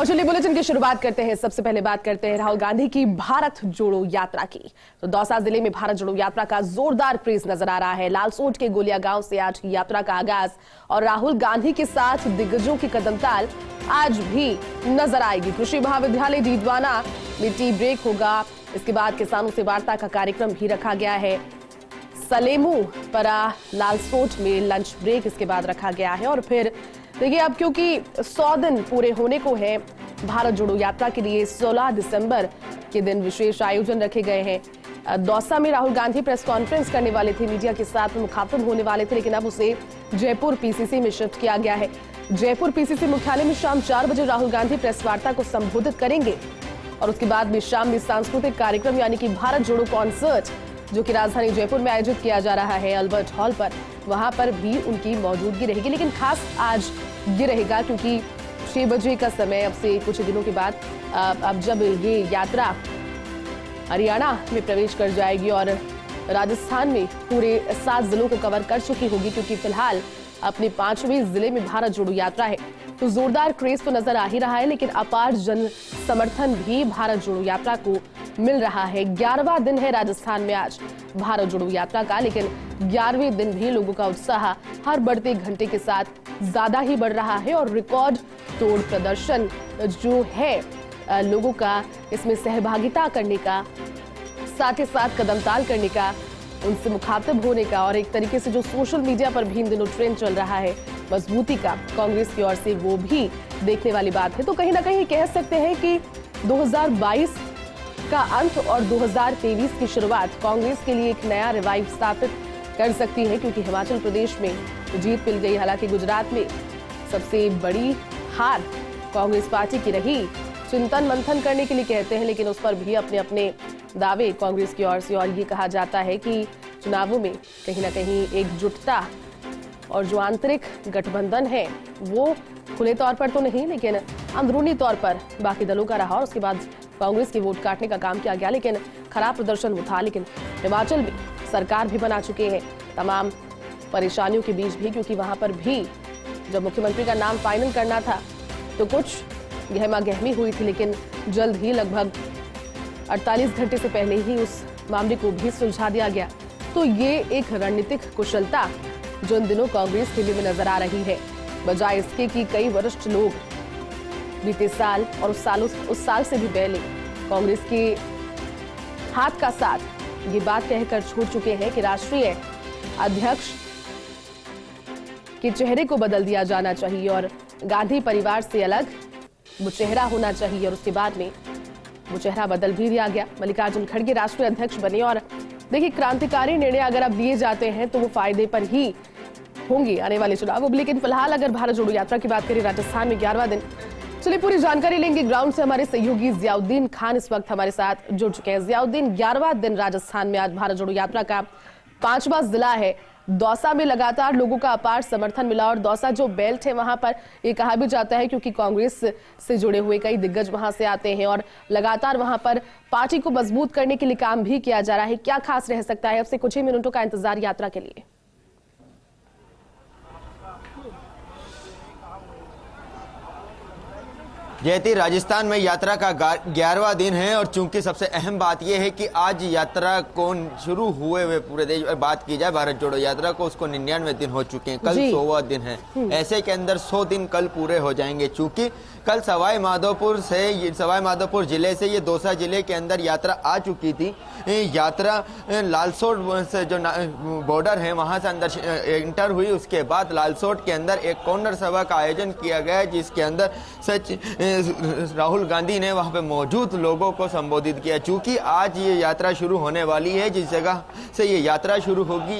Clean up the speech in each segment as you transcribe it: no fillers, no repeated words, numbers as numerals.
और चलिए बुलेटिन की शुरुआत करते हैं। सबसे पहले बात करते हैं राहुल गांधी की भारत जोड़ो यात्रा की। तो दौसा जिले में भारत जोड़ो यात्रा का जोरदार क्रेज नजर आ रहा है। लालसोट के गोलिया गांव से आज की यात्रा का आगाज और राहुल गांधी के साथ दिग्गजों की कदमताल आज भी नजर आएगी। कृषि महाविद्यालय डीडवाना में टी ब्रेक होगा। इसके बाद किसानों से वार्ता का कार्यक्रम भी रखा गया है। सलेमू परा लालसोट में लंच ब्रेक इसके बाद रखा गया है। और फिर देखिए अब क्योंकि 100 दिन पूरे होने को है भारत जोड़ो यात्रा के लिए 16 दिसंबर के दिन विशेष आयोजन रखे गए हैं। दौसा में राहुल गांधी प्रेस कॉन्फ्रेंस करने वाले थे, मीडिया के साथ मुखातिब होने वाले थे, लेकिन अब उसे जयपुर पीसीसी में शिफ्ट किया गया है। जयपुर पीसीसी मुख्यालय में शाम 4 बजे राहुल गांधी प्रेस वार्ता को संबोधित करेंगे और उसके बाद में शाम में सांस्कृतिक कार्यक्रम यानी कि भारत जोड़ो कॉन्सर्ट जो कि राजधानी जयपुर में आयोजित किया जा रहा है अल्बर्ट हॉल पर, वहां पर भी उनकी मौजूदगी रहेगी। लेकिन खास आज ये रहेगा क्योंकि 6 बजे का समय अब से कुछ दिनों के बाद अब जब ये यात्रा हरियाणा में प्रवेश कर जाएगी और राजस्थान में पूरे 7 जिलों को कवर कर चुकी होगी, क्योंकि फिलहाल अपने 5वें जिले में भारत जोड़ो यात्रा है। तो जोरदार क्रेज तो नजर आ ही रहा है, लेकिन अपार जन समर्थन भी भारत जोड़ो यात्रा को मिल रहा है। 11वां दिन है राजस्थान में आज भारत जोड़ो यात्रा का, लेकिन 11वें दिन भी लोगों का उत्साह हर बढ़ते घंटे के साथ ज्यादा ही बढ़ रहा है और रिकॉर्ड तोड़ प्रदर्शन जो है लोगों का इसमें सहभागिता करने का, साथ ही साथ कदमताल करने का, उनसे मुखातिब होने का और एक तरीके से जो सोशल मीडिया पर भी इन दिनों ट्रेंड चल रहा है मजबूती का कांग्रेस की ओर से, वो भी देखने वाली बात है। तो कहीं ना कहीं कह सकते हैं कि 2022 का अंत और 2023 की शुरुआत कांग्रेस के लिए एक नया रिवाइव स्थापित कर सकती है, क्योंकि हिमाचल प्रदेश में जीत मिल गई। हालांकि गुजरात में सबसे बड़ी हार कांग्रेस पार्टी की रही। चिंतन मंथन करने के लिए कहते हैं, लेकिन उस पर भी अपने अपने दावे कांग्रेस की ओर से, और ये कहा जाता है कि चुनावों में कहीं ना कहीं एकजुटता और जो आंतरिक गठबंधन है वो खुले तौर पर तो नहीं, लेकिन अंदरूनी तौर पर बाकी दलों का रहा और उसके बाद कांग्रेस के वोट काटने का काम किया गया। लेकिन खराब प्रदर्शन वो था। लेकिन हिमाचल में सरकार भी बना चुके हैं तमाम परेशानियों के बीच भी, क्योंकि वहां पर भी जब मुख्यमंत्री का नाम फाइनल करना था तो कुछ गहमा गहमी हुई थी, लेकिन जल्द ही लगभग 48 घंटे से पहले ही उस मामले को भी सुलझा दिया गया। तो ये एक रणनीतिक कुशलता जो इन दिनों कांग्रेस के लिए में नजर आ रही है, बजाय इसके कि कई वरिष्ठ लोग बीते साल और उस साल से भी पहले कांग्रेस के हाथ का साथ ये बात कहकर छोड़ चुके हैं कि राष्ट्रीय अध्यक्ष के चेहरे को बदल दिया जाना चाहिए और गांधी परिवार से अलग वो चेहरा होना चाहिए। और उसके बाद में वो चेहरा बदल भी दिया गया। मल्लिकार्जुन खड़गे राष्ट्रीय अध्यक्ष बने और देखिए क्रांतिकारी निर्णय अगर अब लिए जाते हैं तो वो फायदे पर ही होंगे आने वाले चुनावों में। लेकिन फिलहाल अगर भारत जोड़ो यात्रा की बात करें, राजस्थान में 11वां दिन, चलिए पूरी जानकारी लेंगे ग्राउंड से। हमारे सहयोगी जियाउद्दीन खान इस वक्त हमारे साथ जुड़ चुके हैं। जियाउद्दीन, 11वां दिन राजस्थान में आज भारत जोड़ो यात्रा का 5वां जिला है। दौसा में लगातार लोगों का अपार समर्थन मिला और दौसा जो बेल्ट है वहां पर ये कहा भी जाता है क्योंकि कांग्रेस से जुड़े हुए कई दिग्गज वहां से आते हैं और लगातार वहां पर पार्टी को मजबूत करने के लिए काम भी किया जा रहा है। क्या खास रह सकता है? अब से कुछ ही मिनटों का इंतजार यात्रा के लिए। जयती, राजस्थान में यात्रा का 11वां दिन है और चूंकि सबसे अहम बात यह है कि आज यात्रा को शुरू हुए हुए पूरे देश में बात की जाए भारत जोड़ो यात्रा को, उसको 99 दिन हो चुके हैं। कल 100वां दिन है। ऐसे के अंदर 100 दिन कल पूरे हो जाएंगे। चूंकि कल सवाई माधोपुर जिले से ये दौसा जिले के अंदर यात्रा आ चुकी थी। यात्रा लालसोट से जो बॉर्डर है वहां से अंदर एंटर हुई। उसके बाद लालसोट के अंदर एक कॉर्नर सभा का आयोजन किया गया, जिसके अंदर राहुल गांधी ने वहां पे मौजूद लोगों को संबोधित किया। चूंकि आज ये यात्रा शुरू होने वाली है, जिस जगह से ये यात्रा शुरू होगी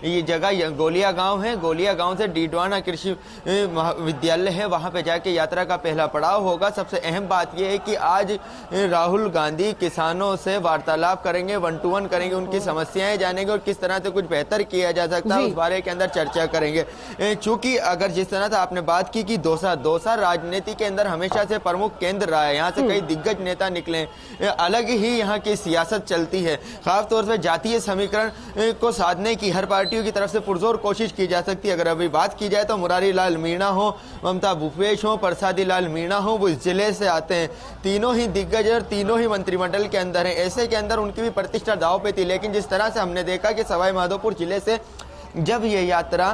ये जगह गोलिया गांव है। गोलिया गांव से डीडवाना कृषि महाविद्यालय है, वहां पे जाके यात्रा का पहला पड़ाव होगा। सबसे अहम बात यह है कि आज राहुल गांधी किसानों से वार्तालाप करेंगे, 1 to 1 करेंगे, उनकी समस्याएं जानेंगे और किस तरह से कुछ बेहतर किया जा सकता है उस बारे के अंदर चर्चा करेंगे। चूंकि अगर जिस तरह से आपने बात की कि दौसा राजनीति के अंदर हमेशा हमेशा से प्रमुख केंद्र रहा है। यहाँ से कई दिग्गज नेता निकले हैं। अलग ही यहाँ की सियासत चलती है। खास तौर से जातीय समीकरण को साधने की हर पार्टियों की तरफ से पुरजोर कोशिश की जा सकती है। अगर अभी बात की जाए तो मुरारी लाल मीणा हो, ममता भूपेश हो, प्रसादी लाल मीणा हो, वो इस जिले से आते हैं। तीनों ही दिग्गज और तीनों ही मंत्रिमंडल के अंदर हैं। ऐसे के अंदर उनकी भी प्रतिष्ठा दांव पे थी, लेकिन जिस तरह से हमने देखा कि सवाई माधोपुर जिले से जब ये यात्रा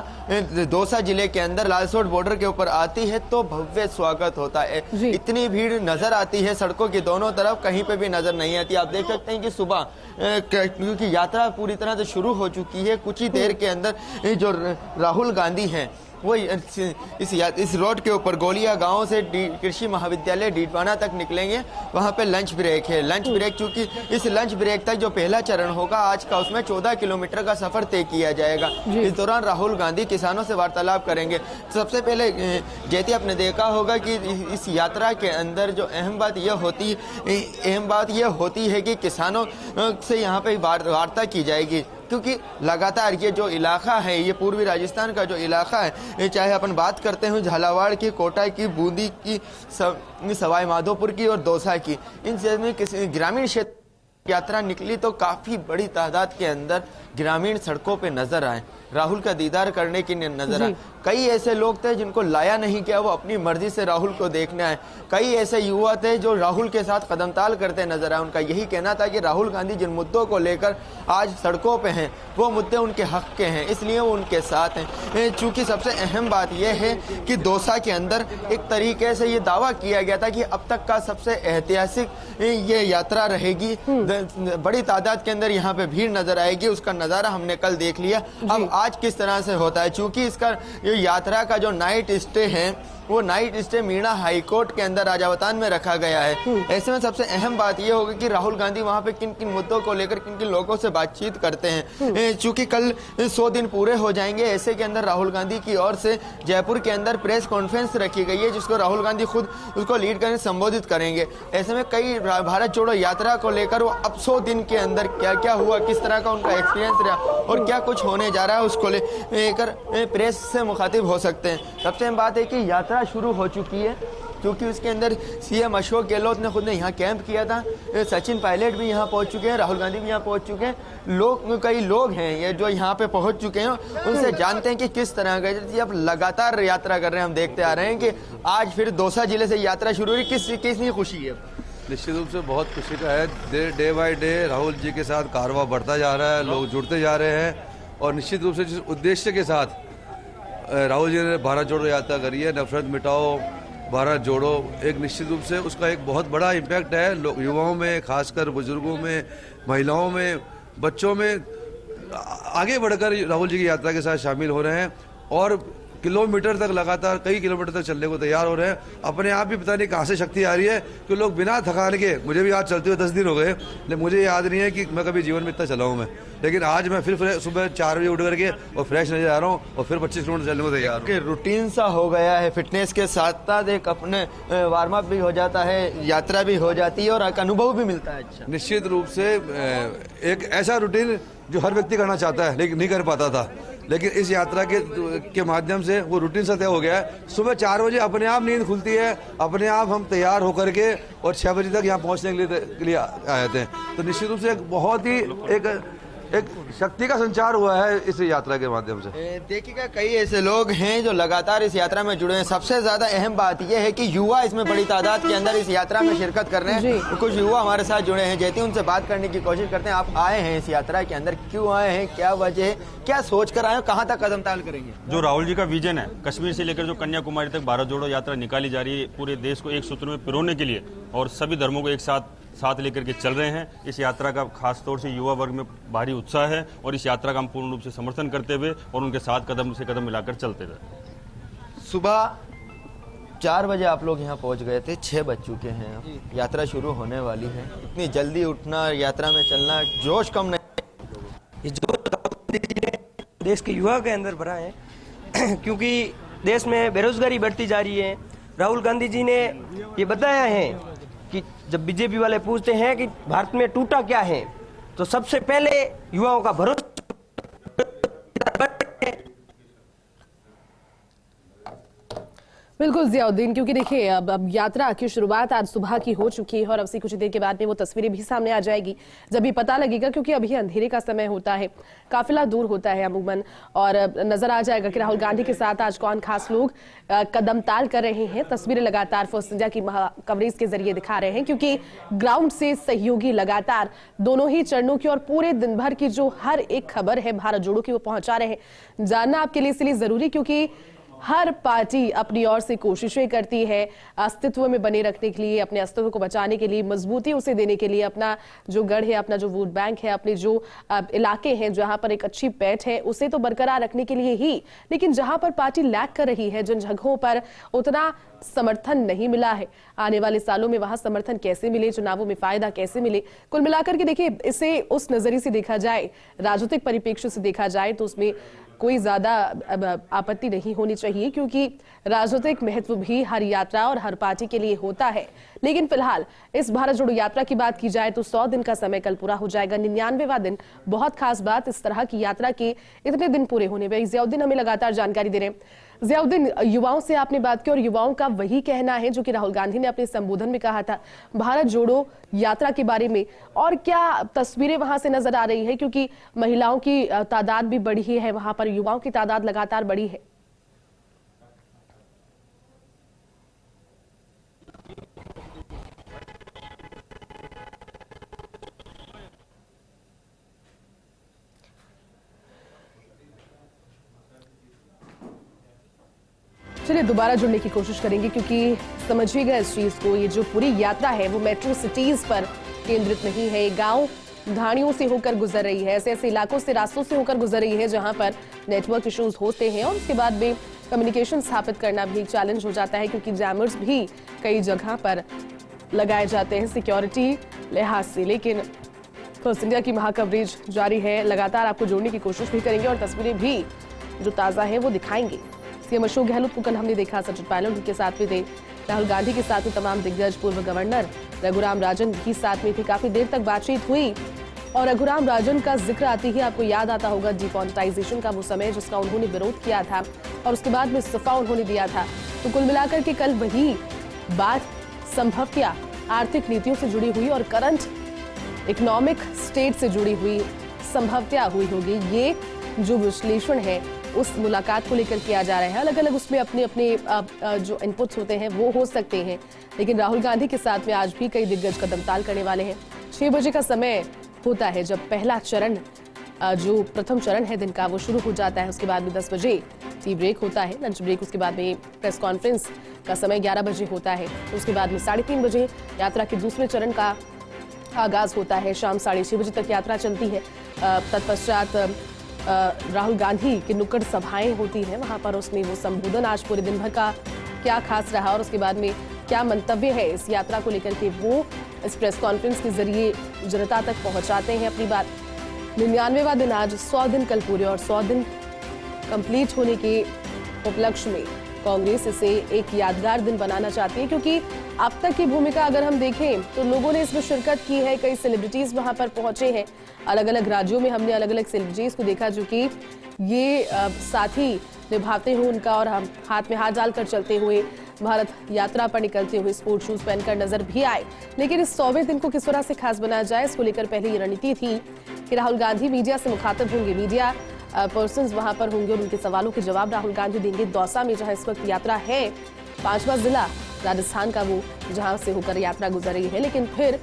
दौसा जिले के अंदर लालसोट बॉर्डर के ऊपर आती है तो भव्य स्वागत होता है। इतनी भीड़ नजर आती है सड़कों की दोनों तरफ, कहीं पे भी नजर नहीं आती। आप देख सकते हैं कि सुबह क्योंकि यात्रा पूरी तरह से शुरू हो चुकी है, कुछ ही देर के अंदर जो राहुल गांधी हैं वो इस रोड के ऊपर गोलिया गांव से कृषि महाविद्यालय डीडवाना तक निकलेंगे। वहां पे लंच ब्रेक है। लंच ब्रेक चूंकि इस लंच ब्रेक तक जो पहला चरण होगा आज का, उसमें 14 किलोमीटर का सफर तय किया जाएगा। इस दौरान राहुल गांधी किसानों से वार्तालाप करेंगे। सबसे पहले जैसे आपने देखा होगा कि इस यात्रा के अंदर जो अहम बात यह होती है कि किसानों से यहाँ पे वार्ता की जाएगी, क्योंकि लगातार ये जो इलाका है, ये पूर्वी राजस्थान का जो इलाका है, चाहे अपन बात करते हैं झालावाड़ की, कोटा की, बूंदी की, सवाई माधोपुर की और दौसा की, इन में किसी ग्रामीण क्षेत्र यात्रा निकली तो काफी बड़ी तादाद के अंदर ग्रामीण सड़कों पे नजर आए, राहुल का दीदार करने की नजर आए। कई ऐसे लोग थे जिनको लाया नहीं गया, वो अपनी मर्जी से राहुल को देखने आए। कई ऐसे युवा थे जो राहुल के साथ कदमताल करते नजर आए। उनका यही कहना था कि राहुल गांधी जिन मुद्दों को लेकर आज सड़कों पे हैं वो मुद्दे उनके हक के हैं, इसलिए वो उनके साथ हैं। चूंकि सबसे अहम बात यह है कि दौसा के अंदर एक तरीके से ये दावा किया गया था कि अब तक का सबसे ऐतिहासिक ये यात्रा रहेगी, बड़ी तादाद के अंदर यहाँ पे भीड़ नजर आएगी। उसका नजारा हमने कल देख लिया। अब आज किस तरह से होता है, चूंकि इसका यात्रा का जो नाइट स्टे है वो नाइट स्टे मीणा हाईकोर्ट के अंदर राजावतान में रखा गया है। ऐसे में सबसे अहम बात यह होगी कि राहुल गांधी वहां पे किन किन मुद्दों को लेकर किन किन लोगों से बातचीत करते हैं। चूंकि कल 100 दिन पूरे हो जाएंगे, ऐसे के अंदर राहुल गांधी की ओर से जयपुर के अंदर प्रेस कॉन्फ्रेंस रखी गई है, जिसको राहुल गांधी खुद उसको लीड करके संबोधित करेंगे। ऐसे में कई भारत जोड़ो यात्रा को लेकर वो अब 100 दिन के अंदर क्या क्या हुआ, किस तरह का उनका एक्सपीरियंस रहा और क्या कुछ होने जा रहा है, उसको लेकर प्रेस से मुखातिब हो सकते हैं। सबसे अहम बात है कि यात्रा शुरू हो चुकी है, क्योंकि उसके अंदर सीएम अशोक गहलोत ने खुद ने यहाँ कैंप किया था। सचिन पायलट भी यहाँ पहुँच चुके हैं, राहुल गांधी भी यहाँ पहुँच चुके हैं। कई लोग हैं ये जो यहाँ पे पहुँच चुके हैं, उनसे जानते हैं कि किस तरह का अब लगातार यात्रा कर रहे हैं। हम देखते आ रहे हैं कि आज फिर दौसा जिले से यात्रा शुरू हुई। कितनी खुशी है? निश्चित रूप से बहुत खुशी का है। Day by day Rahul ji के साथ कारवां बढ़ता जा रहा है, लोग जुड़ते जा रहे हैं और निश्चित रूप से जिस उद्देश्य के साथ राहुल जी ने भारत जोड़ो यात्रा करी है, नफरत मिटाओ भारत जोड़ो, एक निश्चित रूप से उसका एक बहुत बड़ा इम्पैक्ट है लोग, युवाओं में, खासकर बुजुर्गों में, महिलाओं में, बच्चों में आगे बढ़कर राहुल जी की यात्रा के साथ शामिल हो रहे हैं और किलोमीटर तक लगातार कई किलोमीटर तक चलने को तैयार हो रहे हैं। अपने आप भी पता नहीं कहाँ से शक्ति आ रही है कि लोग बिना थकान के, मुझे भी आज चलते हुए 10 दिन हो गए, लेकिन मुझे याद नहीं है कि मैं कभी जीवन में इतना चला हूँ मैं, लेकिन आज मैं फिर सुबह 4 बजे उठ करके और फ्रेश नजर आ रहा हूँ और फिर 25 किलोमीटर चलने को तैयार हूँ। रूटीन सा हो गया है, फिटनेस के साथ साथ एक अपने वार्म अप भी हो जाता है, यात्रा भी हो जाती है और एक अनुभव भी मिलता है। अच्छा, निश्चित रूप से एक ऐसा रूटीन जो हर व्यक्ति करना चाहता है लेकिन नहीं कर पाता था, लेकिन इस यात्रा के माध्यम से वो रूटीन सा तय हो गया है। सुबह 4 बजे अपने आप नींद खुलती है, अपने आप हम तैयार होकर के और 6 बजे तक यहाँ पहुँचने के लिए आए थे। तो निश्चित रूप से एक बहुत ही एक शक्ति का संचार हुआ है इस यात्रा के माध्यम से। देखिएगा कई ऐसे लोग हैं जो लगातार इस यात्रा में जुड़े हैं। सबसे ज्यादा अहम बात यह है कि युवा इसमें बड़ी तादाद के अंदर इस यात्रा में शिरकत कर रहे हैं। कुछ युवा हमारे साथ जुड़े हैं, जैसे उनसे बात करने की कोशिश करते हैं। आप आए हैं इस यात्रा के अंदर, क्यों आए हैं, क्या वजह है, क्या सोच कर आए हो, कहाँ तक कदमताल करेंगे? जो राहुल जी का विजन है, कश्मीर से लेकर जो कन्याकुमारी तक भारत जोड़ो यात्रा निकाली जा रही है, पूरे देश को एक सूत्र में पिरोने के लिए और सभी धर्मों को एक साथ लेकर के चल रहे हैं। इस यात्रा का खास तौर से युवा वर्ग में भारी उत्साह है और इस यात्रा का हम पूर्ण रूप से समर्थन करते हुए और उनके साथ कदम से कदम मिलाकर चलते रहे। सुबह 4 बजे आप लोग यहाँ पहुँच गए थे, 6 बज चुके हैं, यात्रा शुरू होने वाली है। इतनी जल्दी उठना, यात्रा में चलना, जोश कम नहीं? ये जोश देश के युवा के अंदर भरा है क्योंकि देश में बेरोजगारी बढ़ती जा रही है। राहुल गांधी जी ने ये बताया है कि जब बीजेपी वाले पूछते हैं कि भारत में टूटा क्या है, तो सबसे पहले युवाओं का भरोसा। बिल्कुल जियाउद्दीन, क्योंकि देखिए अब यात्रा की शुरुआत आज सुबह की हो चुकी है और अब से कुछ देर के बाद में वो तस्वीरें भी सामने आ जाएगी जब भी पता लगेगा, क्योंकि अभी अंधेरे का समय होता है, काफिला दूर होता है अमूमन, और नजर आ जाएगा कि राहुल गांधी के साथ आज कौन खास लोग कदम ताल कर रहे हैं। तस्वीरें लगातार फर्स्ट इंडिया की कवरेज के जरिए दिखा रहे हैं, क्योंकि ग्राउंड से सहयोगी लगातार दोनों ही चरणों की और पूरे दिन भर की जो हर एक खबर है भारत जोड़ो की वो पहुंचा रहे हैं। जानना आपके लिए इसलिए जरूरी, क्योंकि हर पार्टी अपनी ओर से कोशिशें करती है अस्तित्व में बने रखने के लिए, अपने अस्तित्व को बचाने के लिए, मजबूती उसे देने के लिए, अपना जो गढ़ है, अपना जो वोट बैंक है, अपने जो इलाके हैं जहां पर एक अच्छी पैठ है उसे तो बरकरार रखने के लिए ही। लेकिन जहां पर पार्टी लैग कर रही है, जिन जगहों पर उतना समर्थन नहीं मिला है, आने वाले सालों में वहां समर्थन कैसे मिले, चुनावों में फायदा कैसे मिले, कुल मिलाकर के देखिए इसे उस नजरिए से देखा जाए, राजनीतिक परिप्रेक्ष्य से देखा जाए तो उसमें कोई ज्यादा आपत्ति नहीं होनी चाहिए, क्योंकि राजनीतिक महत्व भी हर यात्रा और हर पार्टी के लिए होता है। लेकिन फिलहाल इस भारत जोड़ो यात्रा की बात की जाए तो 100 दिन का समय कल पूरा हो जाएगा, 99वां दिन। बहुत खास बात, इस तरह की यात्रा के इतने दिन पूरे होने में जियाउद्दीन हमें लगातार जानकारी दे रहे हैं। जियाउद्दीन, युवाओं से आपने बात की और युवाओं का वही कहना है जो कि राहुल गांधी ने अपने संबोधन में कहा था भारत जोड़ो यात्रा के बारे में, और क्या तस्वीरें वहां से नजर आ रही है, क्योंकि महिलाओं की तादाद भी बढ़ी है वहां पर, युवाओं की तादाद लगातार बढ़ी है। चलिए दोबारा जुड़ने की कोशिश करेंगे, क्योंकि समझिएगा इस चीज को, ये जो पूरी यात्रा है वो मेट्रो सिटीज पर केंद्रित नहीं है, गांव ढाणियों से होकर गुजर रही है, ऐसे ऐसे इलाकों से, रास्तों से होकर गुजर रही है जहां पर नेटवर्क इश्यूज होते हैं और उसके बाद में कम्युनिकेशन स्थापित करना भी एक चैलेंज हो जाता है, क्योंकि जैमर्स भी कई जगह पर लगाए जाते हैं सिक्योरिटी लिहाज से। लेकिन फर्स्ट इंडिया की महाकवरेज जारी है, लगातार आपको जोड़ने की कोशिश भी करेंगे और तस्वीरें भी जो ताजा है वो दिखाएंगे। सीएम अशोक गहलोत को कल हमने देखा, सचिन पायलट उनके साथ में थे, राहुल गांधी के साथ में तमाम दिग्गज, पूर्व गवर्नर रघुराम राजन भी साथ में थे, काफी देर तक बातचीत हुई। और रघुराम राजन का जिक्र आते ही आपको याद आता होगा डिमोनेटाइजेशन का वो समय जिसका उन्होंने विरोध किया था और उसके बाद में इस्तीफा उन्होंने दिया था। तो कुल मिलाकर के कल वही बात संभवतया आर्थिक नीतियों से जुड़ी हुई और करंट इकोनॉमिक स्टेट से जुड़ी हुई संभवतया हुई होगी। ये जो विश्लेषण है उस मुलाकात को लेकर किया जा रहा है, अलग अलग उसमें अपने अपने जो इनपुट्स होते हैं वो हो सकते हैं, लेकिन राहुल गांधी के साथ में आज भी कई दिग्गज कदम ताल करने वाले हैं। 6 बजे का समय होता है जब पहला चरण, जो प्रथम चरण है दिन का, वो शुरू हो जाता है। उसके बाद में 10 बजे टी ब्रेक होता है, लंच ब्रेक, उसके बाद में प्रेस कॉन्फ्रेंस का समय 11 बजे होता है। उसके बाद में 3:30 बजे यात्रा के दूसरे चरण का आगाज होता है, शाम 6:30 बजे तक यात्रा चलती है। तत्पश्चात राहुल गांधी की नुक्कड़ सभाएं होती हैं, वहां पर उसमें वो संबोधन आज पूरे दिन भर का क्या खास रहा और उसके बाद में क्या मंतव्य है इस यात्रा को लेकर के, वो इस प्रेस कॉन्फ्रेंस के जरिए जनता तक पहुंचाते हैं अपनी बात। 99वां दिन आज, 100 दिन कल पूरे, और 100 दिन कंप्लीट होने के उपलक्ष्य में कांग्रेस इसे एक यादगार दिन बनाना चाहती है, क्योंकि अब तक की भूमिका अगर हम देखें तो लोगों ने इसमें शिरकत की है, कई सेलिब्रिटीज वहां पर पहुंचे हैं, अलग अलग राज्यों में हमने अलग अलग सेलिब्रिटीज को देखा जो कि ये साथी निभाते हुए उनका और हम हाथ में हाथ डालकर चलते हुए भारत यात्रा पर निकलते हुए स्पोर्ट शूज पहनकर नजर भी आए। लेकिन इस 100वें दिन को किस तरह से खास बनाया जाए, इसको लेकर पहले ये रणनीति थी कि राहुल गांधी मीडिया से मुखातिब होंगे, मीडिया पर्सन्स वहां पर होंगे और उनके सवालों के जवाब राहुल गांधी देंगे। दौसा में जहां इस वक्त यात्रा है, 5वां जिला राजस्थान का वो जहां से होकर यात्रा गुजर रही है, लेकिन फिर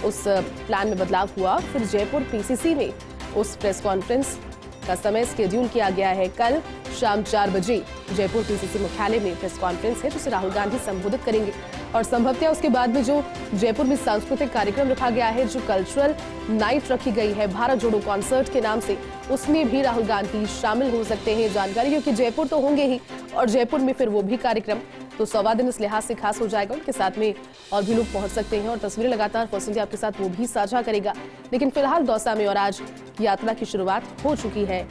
उस प्लान में बदलाव हुआ। फिर जयपुर पीसीसी में उस प्रेस कॉन्फ्रेंस का समय शेड्यूल किया गया है, कल शाम 4 बजे जयपुर पीसीसी मुख्यालय में प्रेस कॉन्फ्रेंस है जिसे राहुल गांधी संबोधित करेंगे। और संभवतया उसके बाद में जो जयपुर में सांस्कृतिक कार्यक्रम रखा गया है, जो कल्चरल नाइट रखी गई है भारत जोड़ो कॉन्सर्ट के नाम से, उसमें भी राहुल गांधी शामिल हो सकते हैं। जानकारी, क्योंकि जयपुर तो होंगे ही और जयपुर में फिर वो भी कार्यक्रम, तो 100वां दिन इस लिहाज से खास हो जाएगा। उनके साथ में और भी लोग पहुंच सकते हैं और तस्वीरें लगातार फर्स्ट इंडिया आपके साथ वो भी साझा करेगा। लेकिन फिलहाल दौसा में और आज यात्रा की शुरुआत हो चुकी है।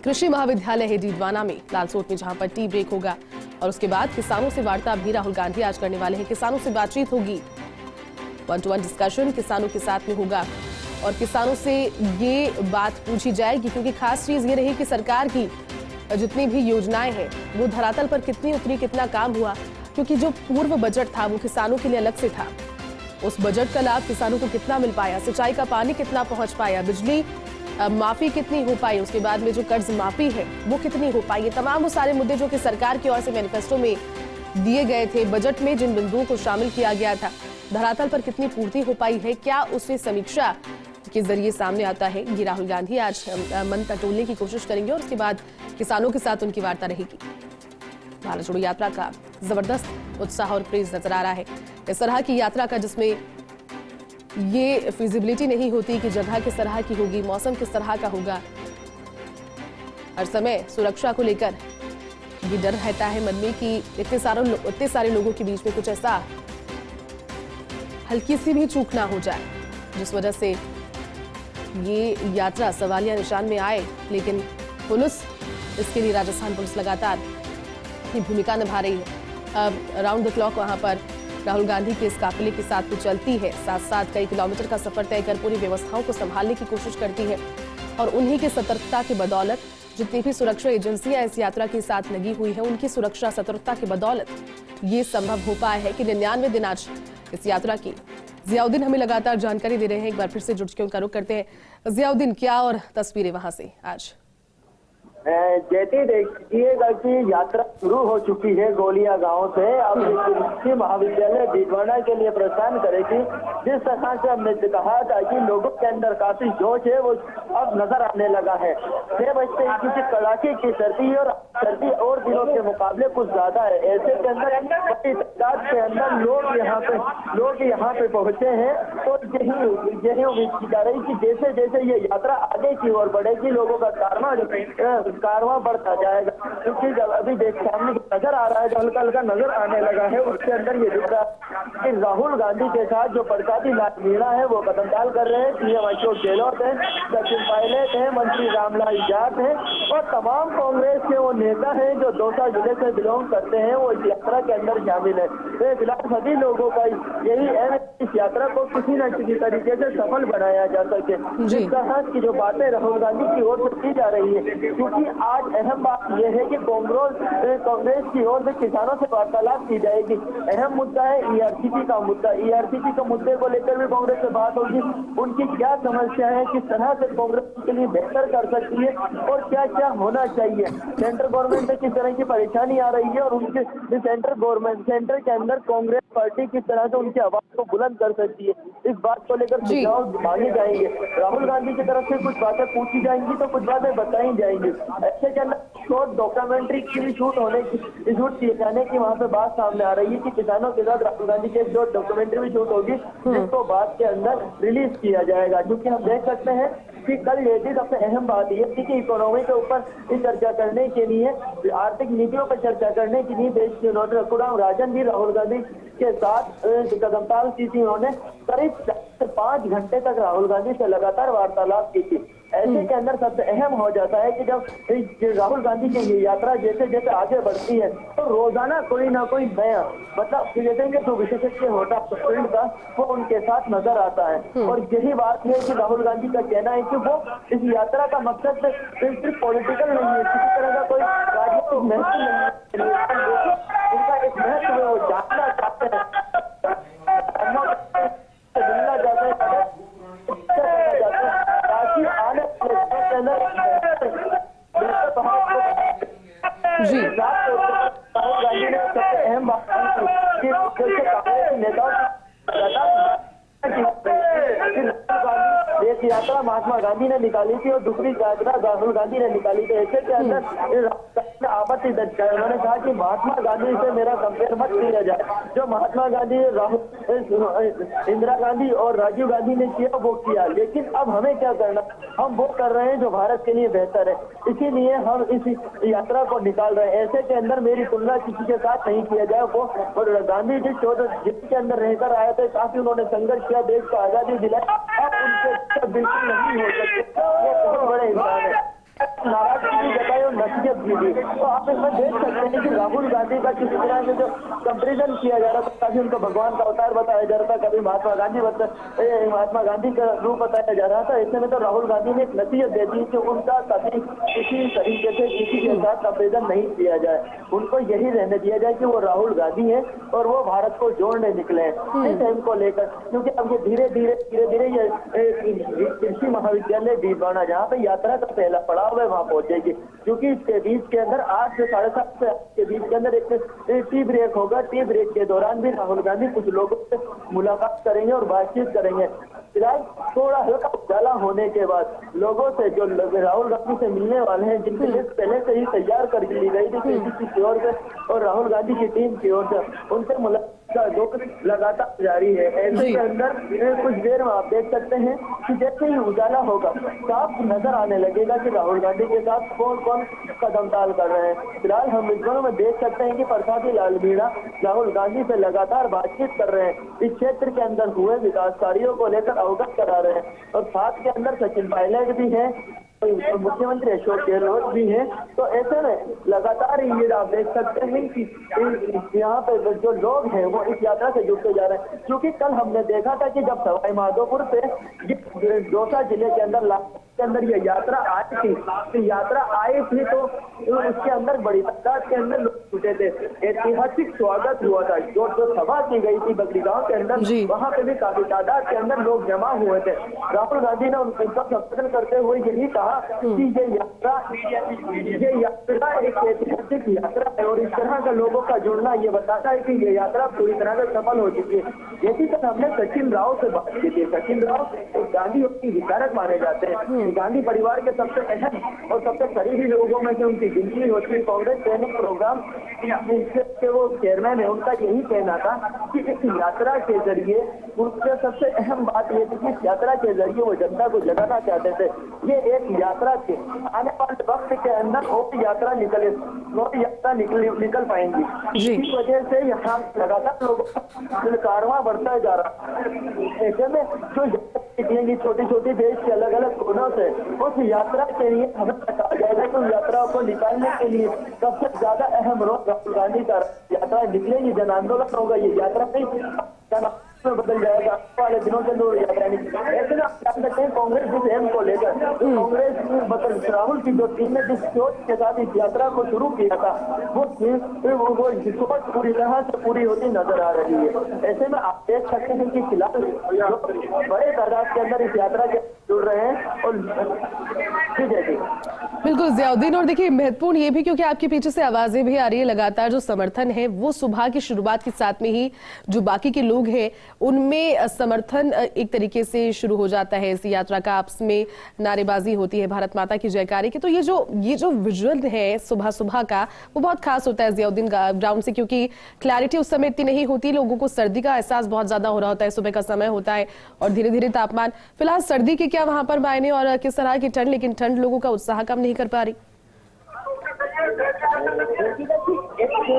कृषि महाविद्यालय है डीडवाना में, लालसोट में, जहां पर टी ब्रेक होगा और उसके बाद किसानों से वार्ता भी राहुल गांधी आज करने वाले हैं। किसानों से बातचीत होगी, 1-to-1 डिस्कशन किसानों के साथ में होगा और किसानों से ये बात पूछी जाएगी, क्योंकि खास चीज ये रही कि सरकार की जितनी भी योजनाएं हैं वो धरातल पर कितनी उतरी, कितना काम हुआ, क्योंकि जो पूर्व बजट था वो किसानों के लिए अलग से था। उस बजट का लाभ किसानों को कितना मिल पाया, सिंचाई का पानी कितना पहुंच पाया, बिजली माफी कितनी हो पाई, उसके बाद में जो कर्ज माफी है वो कितनी हो पाई, ये तमाम वो सारे मुद्दे जो कि सरकार की ओर से मैनिफेस्टो में दिए गए थे, बजट में जिन बिंदुओं को शामिल किया गया था, धरातल पर कितनी पूर्ति हो पाई है, क्या उससे समीक्षा के जरिए सामने आता है। ये राहुल गांधी आज मन टटोलने की कोशिश करेंगे और उसके बाद किसानों के साथ उनकी वार्ता रहेगी। भारत जोड़ो यात्रा का जबरदस्त उत्साह और क्रेज नजर आ रहा है। इस तरह की यात्रा का जिसमें ये फिजिबिलिटी नहीं होती कि जगह किस तरह की होगी, मौसम किस तरह का होगा, हर समय सुरक्षा को लेकर ये डर रहता है मन में कि इतने सारे लोगों के बीच में कुछ ऐसा हल्की सी भी चूक ना हो जाए, जिस वजह से ये यात्रा सवालिया निशान में आए। लेकिन पुलिस, इसके लिए राजस्थान पुलिस लगातार अपनी भूमिका निभा रही है। राउंड द क्लॉक वहां पर राहुल गांधी के इस काफिले के साथ भी चलती है, साथ साथ कई किलोमीटर का सफर तय कर पूरी व्यवस्थाओं को संभालने की कोशिश करती है। और उन्हीं की सतर्कता की बदौलत जितनी भी सुरक्षा एजेंसियां इस यात्रा के साथ लगी हुई है, उनकी सुरक्षा सतर्कता की बदौलत ये संभव हो पाया है कि 99 दिन आज इस यात्रा की। जियाउद्दीन हमें लगातार जानकारी दे रहे हैं, एक बार फिर से जुट के उनका रुख करते हैं। जियाउद्दीन, क्या और तस्वीरें वहां से आज? जैसे देखिएगा कि यात्रा शुरू हो चुकी है गोलिया गांव से, अब कृषि महाविद्यालय डीडवाना के लिए प्रस्थान करेगी। जिस तरह से हमने कहा था कि लोगों के अंदर काफी जोश है, वो अब नजर आने लगा है। 6 बजते ही किसी कड़ाके की सर्दी और दिनों के मुकाबले कुछ ज्यादा है। ऐसे के अंदर बड़ी तादाद के अंदर लोग यहाँ पे पहुंचे हैं। तो यही उम्मीद की जा रही कि जैसे जैसे ये यात्रा आगे की ओर बढ़ेगी, लोगों का कारवां बढ़ता जाएगा। क्योंकि जब अभी सामने नजर आ रहा है, जो हल्का हल्का नजर आने लगा है, उसके अंदर ये दिख रहा है कि राहुल गांधी के साथ जो प्रकाशी लाल मीणा है वो कदमताल कर रहे हैं, सीएम अशोक गहलोत है, सचिन पायलट है, मंत्री रामलाल जाट है और तमाम कांग्रेस के वो नेता हैं जो दौसा जिले से बिलोंग करते हैं, वो इस यात्रा के अंदर शामिल है। तो फिलहाल सभी लोगों का यही है इस यात्रा को किसी न किसी तरीके से सफल बनाया जा सके। जिस तरह की जो बातें राहुल गांधी की ओर से की जा रही है, क्योंकि आज अहम बात यह है कि कांग्रेस की ओर से किसानों से वार्तालाप की जाएगी। अहम मुद्दा है ईआरसीपी का मुद्दा। ईआरसीपी के मुद्दे को लेकर भी कांग्रेस से बात होगी। उनकी क्या समस्या है, किस तरह से कांग्रेस के लिए बेहतर कर सकती है और क्या क्या होना चाहिए। सेंट्रल गवर्नमेंट में किस तरह की परेशानी आ रही है और उनके सेंटर के अंदर कांग्रेस पार्टी किस तरह से उनकी आवाज को बुलंद कर सकती है, इस बात को लेकर सुझाव मांगे जाएंगे। राहुल गांधी की तरफ से कुछ बातें पूछी जाएंगी तो कुछ बातें बताई जाएंगी। ऐसे के अंदर शॉर्ट डॉक्यूमेंट्री की शूट किए जाने की वहाँ पे बात सामने आ रही है कि किसानों के साथ राहुल गांधी की शॉर्ट डॉक्यूमेंट्री भी शूट होगी, जिसको बाद के अंदर रिलीज किया जाएगा। क्योंकि हम देख सकते हैं कि कल लेडीज सबसे अहम बात यह थी कि इकोनॉमी के ऊपर चर्चा करने के लिए, आर्थिक नीतियों पर चर्चा करने के लिए देश के नोट रघुराम राजन भी राहुल गांधी के साथ कदमताल की थी। उन्होंने करीब 5 घंटे तक राहुल गांधी से लगातार वार्तालाप की थी। ऐसे के अंदर सबसे अहम हो जाता है कि जब राहुल गांधी की ये यात्रा जैसे जैसे आगे बढ़ती है तो रोजाना कोई ना कोई नया जैसे जो विशेषज्ञ होता है का वो उनके साथ नजर आता है। और यही बात है कि राहुल गांधी का कहना है कि वो इस यात्रा का मकसद सिर्फ पॉलिटिकल नहीं है, किसी तरह का कोई राजनीतिक महत्व नहीं है, उनका एक महत्व है, वो जानना चाहते हैं, मिलना चाहते हैं ताकि आने जी। राहुल गांधी ने सबसे अहम बात की कांग्रेस नेताओं एक यात्रा महात्मा गांधी ने निकाली थी और दूसरी यात्रा राहुल गांधी ने निकाली थी। ऐसे के अंदर आपत्ति दर्ज कर उन्होंने कहा कि महात्मा गांधी से मेरा कंपेयर मत किया जाए। जो महात्मा गांधी, इंदिरा गांधी और राजीव गांधी ने किया वो किया, लेकिन अब हमें क्या करना, हम वो कर रहे हैं जो भारत के लिए बेहतर है, इसीलिए हम इस यात्रा को निकाल रहे हैं। ऐसे के अंदर मेरी तुलना किसी के साथ नहीं किया जाए। वो और गांधी जी 14 जिसके अंदर रहकर आए थे, काफी उन्होंने संघर्ष किया, देश को आजादी दिलाई, अब उनसे बिल्कुल नहीं हो सकते। वो बहुत बड़े इंसान है। नाराजगी भी जताई और नसीहत भी दी। तो आप इसमें देख सकते हैं कि राहुल गांधी का किस तरह से जो कंपेरिजन किया जा रहा था, कभी उनको भगवान का अवतार बताया जा रहा था, कभी महात्मा गांधी का रूप बताया जा रहा था। ऐसे में तो राहुल गांधी ने एक नसीहत दे दी कि उनका कभी किसी तरीके से किसी के साथ कंपेरिजन नहीं किया जाए, उनको यही रहने दिया जाए कि वो राहुल गांधी है और वो भारत को जोड़ने निकले हैं इस एम को लेकर। क्योंकि अब ये धीरे धीरे ये कृषि महाविद्यालय डीडवाना जहाँ पे यात्रा का पहला पड़ाव है वहाँ पहुंचेगी, क्योंकि इसके बीच के अंदर 8 से 7:30 के बीच के अंदर एक टी ब्रेक होगा। टी ब्रेक के दौरान भी राहुल गांधी कुछ लोगों से मुलाकात करेंगे और बातचीत करेंगे। फिलहाल थोड़ा हल्का उजाला होने के बाद लोगों से जो राहुल गांधी से मिलने वाले हैं, जिनकी लिस्ट पहले से ही तैयार कर ली गई थी केसीसी की ओर से और राहुल गांधी की टीम की ओर से, उनसे मुलाकात का दौर लगातार जारी है। ऐसे के अंदर कुछ देर में आप देख सकते हैं कि जैसे ही उजाला होगा साफ नजर आने लगेगा कि राहुल गांधी के साथ कौन कौन कदम ताल कर रहे हैं। फिलहाल हम विजुअल में देख सकते हैं कि प्रसादी लाल मीणा राहुल गांधी से लगातार बातचीत कर रहे हैं, इस क्षेत्र के अंदर हुए विकास कार्यों को लेकर अवगत करा रहे हैं। और साथ के अंदर सचिन पायलट भी है, मुख्यमंत्री अशोक गहलोत भी है। तो ऐसे में लगातार ये आप देख सकते हैं कि यहाँ पे जो लोग हैं वो इस यात्रा से जुड़ते जा रहे हैं। क्योंकि कल हमने देखा था कि जब सवाई माधोपुर से दौसा जिले के अंदर ये यात्रा आई थी, तो उसके अंदर बड़ी तादाद के अंदर लोग जुटे थे। ऐतिहासिक स्वागत हुआ था, जो सभा की गई थी बकरी गांव के अंदर, वहाँ पे भी काफी तादाद के अंदर लोग जमा हुए थे। राहुल गांधी ने उनका संबोधन करते हुए यही कहा कि ये यात्रा एक ऐतिहासिक यात्रा है और इस तरह का लोगों का जुड़ना ये बताता है कि ये यात्रा पूरी तरह से सफल हो चुकी है। जैसी तरह हमने सचिन राव से बात की थी, सचिन राव गांधी की विचारक माने जाते हैं, गांधी परिवार के सबसे अहम और सबसे करीबी लोगों में से उनकी गिनती होती है। कांग्रेस ट्रेनिंग प्रोग्राम के वो चेयरमैन है, उनका यही कहना था कि इस यात्रा के जरिए उनके सबसे अहम बात यह थी कि इस यात्रा के जरिए वो जनता को जगाना चाहते थे। ये एक यात्रा थी, आने वाले वक्त के अंदर और यात्रा निकल पाएंगी। इसी वजह से यहाँ लगातार लोगों का कारवां बढ़ता जा रहा है। ऐसे में जो निकलेंगी छोटी छोटी देश के अलग अलग कोनों से, उस यात्रा के लिए हमें कहा जाएगा कि यात्राओं को निकालने के लिए सबसे ज्यादा अहम रोल राहुल गांधी का। यात्रा निकलेगी, जन आंदोलन होगा, ये यात्रा नहीं बदल जाएगा वाले दिनों के अंदर यात्रा नहीं। ऐसे में आप जान सकते हैं कांग्रेस जिस एम को लेकर कांग्रेस राहुल की जो टीम ने जिस सोच के साथ इस यात्रा को शुरू किया था वो सोच पूरी तरह से पूरी होती नजर आ रही है। ऐसे में आप देख सकते हैं कि फिलहाल बड़े तादाद के अंदर इस यात्रा के जुड़ रहे हैं। और बिल्कुल जियाउद्दीन, और देखिए महत्वपूर्ण ये भी क्योंकि आपके पीछे से आवाजें भी आ रही है लगातार, जो समर्थन है वो सुबह की शुरुआत के साथ में ही जो बाकी के लोग हैं उनमें समर्थन एक तरीके से शुरू हो जाता है इस यात्रा का, आपस में नारेबाजी होती है भारत माता की जयकारी की। तो ये जो विजुअल है सुबह सुबह का वो बहुत खास होता है जियाउद्दीन ग्राउंड से, क्योंकि क्लैरिटी उस समय इतनी नहीं होती, लोगों को सर्दी का एहसास बहुत ज्यादा हो रहा होता है, सुबह का समय होता है और धीरे धीरे तापमान, फिलहाल सर्दी के क्या वहां पर मायने और किस तरह की ठंड, लेकिन ठंड लोगों का उत्साह कम नहीं कर पा रही।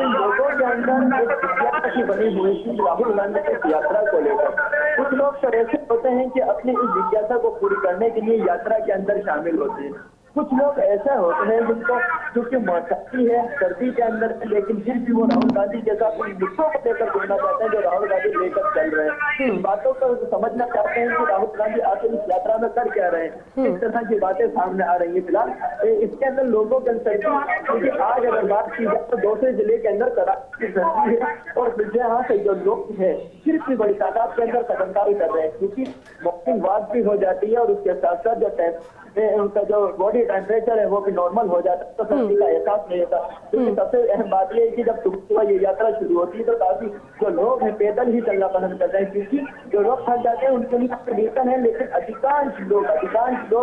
लोगों के अंदर एक जिज्ञासा बनी हुई थी राहुल गांधी की यात्रा को लेकर। कुछ लोग तो ऐसे होते हैं कि अपनी इस जिज्ञासा को पूरी करने के लिए यात्रा के अंदर शामिल होते हैं, कुछ लोग ऐसे होते हैं जिनको क्योंकि मौसमी है सर्दी के अंदर, लेकिन फिर भी वो राहुल गांधी के साथ उन मुद्दों को लेकर जुड़ना चाहते हैं जो राहुल गांधी लेकर चल रहे हैं। इन बातों को समझना चाहते हैं कि राहुल गांधी आखिर इस यात्रा में कर क्या रहे हैं, इस तरह की बातें सामने आ रही है। फिलहाल इसके अंदर लोगों के अंदर क्योंकि आज अगर बात की जाए तो दूसरे जिले के अंदर कराची की सर्दी है और यहाँ से जो लोग हैं सिर्फ भी बड़ी तादाद के अंदर कदमकारी कर रहे हैं, क्योंकि मॉर्निंग वॉक भी हो जाती है और उसके साथ साथ जो उनका जो बॉडी टेम्परेचर है वो भी नॉर्मल हो जाता है, तो सर्दी का एहसास नहीं होता। क्योंकि सबसे अहम बात यह है कि जब सुबह ये यात्रा शुरू होती है तो काफी जो लोग हैं पैदल ही चलना पसंद करते हैं, क्योंकि जो लोग थक जाते हैं उनके लिए कंडीशन है, लेकिन अधिकांश लोग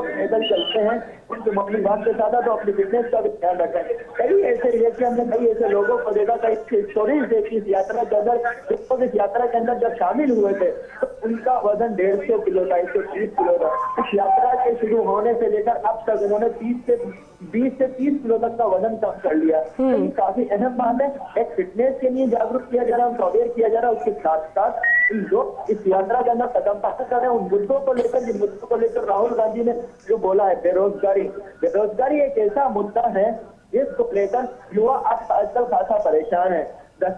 पैदल चलते हैं। उनके मॉर्निंग वॉक के साथ तो अपनी फिटनेस का भी ध्यान रखते हैं। कई ऐसे रिएक्शन हमने कई ऐसे लोगों को देखा, कई स्टोरीज देखी इस यात्रा के अंदर, जिसको इस यात्रा के अंदर जब शामिल हुए थे तो उनका वजन 150 किलो था, 130 किलो था। इस यात्रा के शुरू होने से लेकर अब तक उन्होंने 20 से 30 किलो तक का वजन कम कर लिया। तो ये काफी अहम बात है। एक फिटनेस के लिए जागरूक किया जा रहा है, उनको अवेयर किया जा रहा है, उसके साथ साथ लोग इस यात्रा के अंदर कदम पास कर रहे हैं उन मुद्दों को लेकर, जिन मुद्दों को लेकर राहुल गांधी ने जो बोला है, बेरोजगारी एक ऐसा मुद्दा है जिसको लेकर युवा आजकल खासा परेशान है।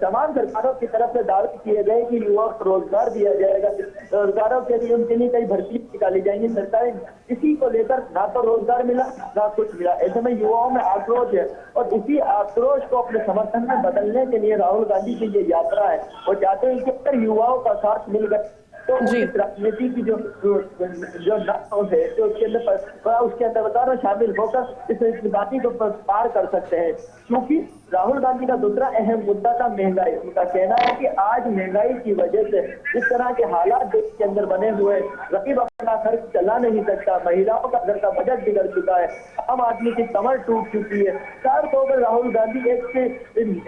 तमाम सरकारों की तरफ से दावे किए गए कि युवाओं को रोजगार दिया जाएगा, रोजगारों के लिए उनके लिए कई भर्ती निकाली जाएंगी, सरकारें इसी को लेकर ना तो रोजगार मिला ना कुछ मिला। ऐसे में युवाओं में आक्रोश है और इसी आक्रोश को अपने समर्थन में बदलने के लिए राहुल गांधी की ये यात्रा है। वो चाहते हैं कि अगर युवाओं का साथ मिलकर तो राजनीति की जो नाव है जो उसके अंदर शामिल होकर इस बाती को पार कर सकते हैं। क्योंकि राहुल गांधी का दूसरा अहम मुद्दा था महंगाई। उनका कहना है कि आज महंगाई की वजह से इस तरह के हालात देश के अंदर बने हुए, गरीब अपना खर्च चला नहीं सकता, महिलाओं का घर का बजट बिगड़ चुका है, आम आदमी की कमर टूट चुकी है। चार तौर पर राहुल गांधी एक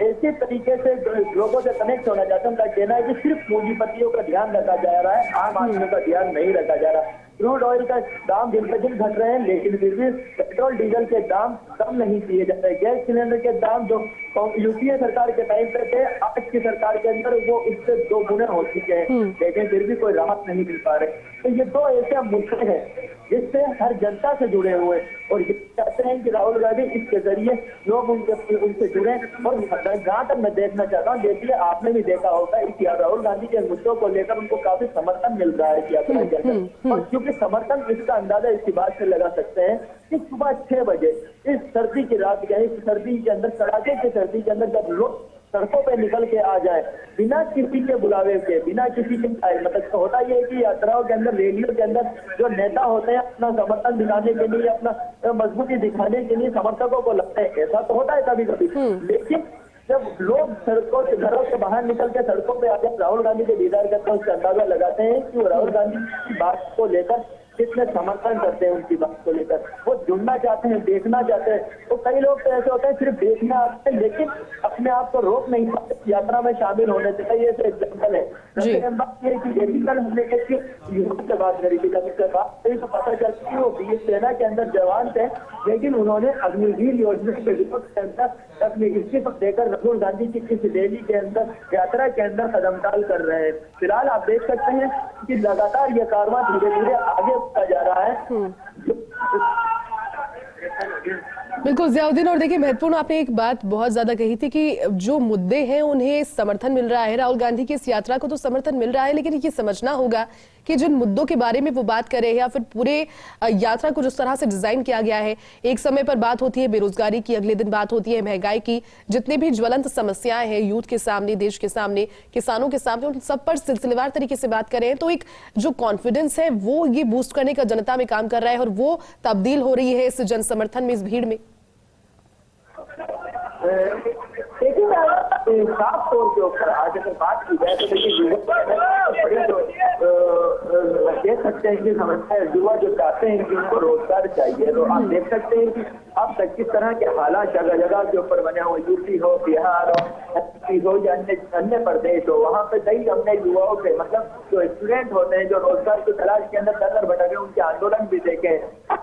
ऐसे तरीके से लोगों से कनेक्ट होना चाहते हैं। उनका कहना है कि सिर्फ पूंजीपतियों का ध्यान रखा जा रहा है, आम आदमी का ध्यान नहीं रखा जा रहा। क्रूड ऑयल का दाम दिन पे दिन घट रहे हैं, लेकिन फिर भी पेट्रोल डीजल के दाम कम नहीं किए जाते। गैस सिलेंडर के दाम जो यूपीए सरकार के टाइम पे थे, आज की सरकार के अंदर वो इससे 2 गुने हो चुके हैं, लेकिन फिर भी कोई राहत नहीं मिल पा रहे। तो ये 2 ऐसे मुद्दे हैं जिससे हर जनता से जुड़े हुए और ये चाहते हैं कि राहुल गांधी इसके जरिए लोग उनसे जुड़े। और जहाँ तक मैं देखना चाहता हूँ, देखिए आपने भी देखा होगा इस राहुल गांधी के मुद्दों को लेकर उनको काफी समर्थन मिल रहा है यात्रा के अंदर। और क्योंकि समर्थन इसका अंदाजा इसी बात से लगा सकते हैं कि सुबह 6 बजे इस सर्दी की रात के, इस सर्दी के अंदर, कड़ाके की सर्दी के अंदर जब लोग सड़कों पे निकल के आ जाए बिना किसी के बुलावे के, बिना किसी के मतलब तो होता ये है कि यात्राओं के अंदर, रैलियों के अंदर जो नेता होते हैं अपना समर्थन दिखाने के लिए, अपना मजबूती दिखाने के लिए समर्थकों को लगता है, ऐसा तो होता है कभी कभी। लेकिन जब लोग सड़कों से, घरों से बाहर निकल के सड़कों पे आकर राहुल गांधी के दीदार करते हैं, उसका अंदाजा लगाते हैं कि वो राहुल गांधी की बात को लेकर कितने समर्थन करते हैं, उनकी बात को लेकर वो जुड़ना चाहते हैं, देखना चाहते हैं। तो कई लोग तो ऐसे होते हैं सिर्फ देखने आते हैं, लेकिन अपने आप को रोक नहीं पाते यात्रा में शामिल होने से। कई ऐसे एग्जाम्पल है। बात ये कि कल हमने एक युवक से बात करी थी, तो पता चलता है वो बीएस सेना के अंदर जवान थे, लेकिन उन्होंने अग्निवीर योजना के विरोध के अंदर अपनी इस्तीफा देकर राहुल गांधी की इस रैली के अंदर, यात्रा के अंदर कदमताल कर रहे हैं। फिलहाल आप देख सकते हैं कि लगातार ये कारवां धीरे धीरे आगे जा रहा है। बिल्कुल ज़ियाउद्दीन, और देखिए महत्वपूर्ण आपने एक बात बहुत ज्यादा कही थी कि जो मुद्दे हैं उन्हें समर्थन मिल रहा है, राहुल गांधी की इस यात्रा को तो समर्थन मिल रहा है, लेकिन ये समझना होगा कि जिन मुद्दों के बारे में वो बात कर रहे हैं या फिर पूरे यात्रा को जिस तरह से डिजाइन किया गया है, एक समय पर बात होती है बेरोजगारी की, अगले दिन बात होती है महंगाई की, जितने भी ज्वलंत समस्याएं हैं यूथ के सामने, देश के सामने, किसानों के सामने, उन सब पर सिलसिलेवार तरीके से बात कर रहे हैं। तो एक जो कॉन्फिडेंस है वो ये बूस्ट करने का जनता में काम कर रहा है और वो तब्दील हो रही है इस जन समर्थन में, इस भीड़ में। देखिए साफ तौर के ऊपर आज अगर बात की जाए तो देखिए देख सकते हैं कि समस्या युवा जो चाहते हैं कि उनको रोजगार चाहिए। तो आप देख सकते हैं कि अब तक किस तरह के हालात जगह जगह के ऊपर बने हुए, यूपी हो, बिहार हो या अन्य प्रदेश हो, वहाँ पे कई हमने युवाओं के, मतलब जो स्टूडेंट होते हैं जो रोजगार की तलाश के अंदर दर भटके, उनके आंदोलन भी देखे।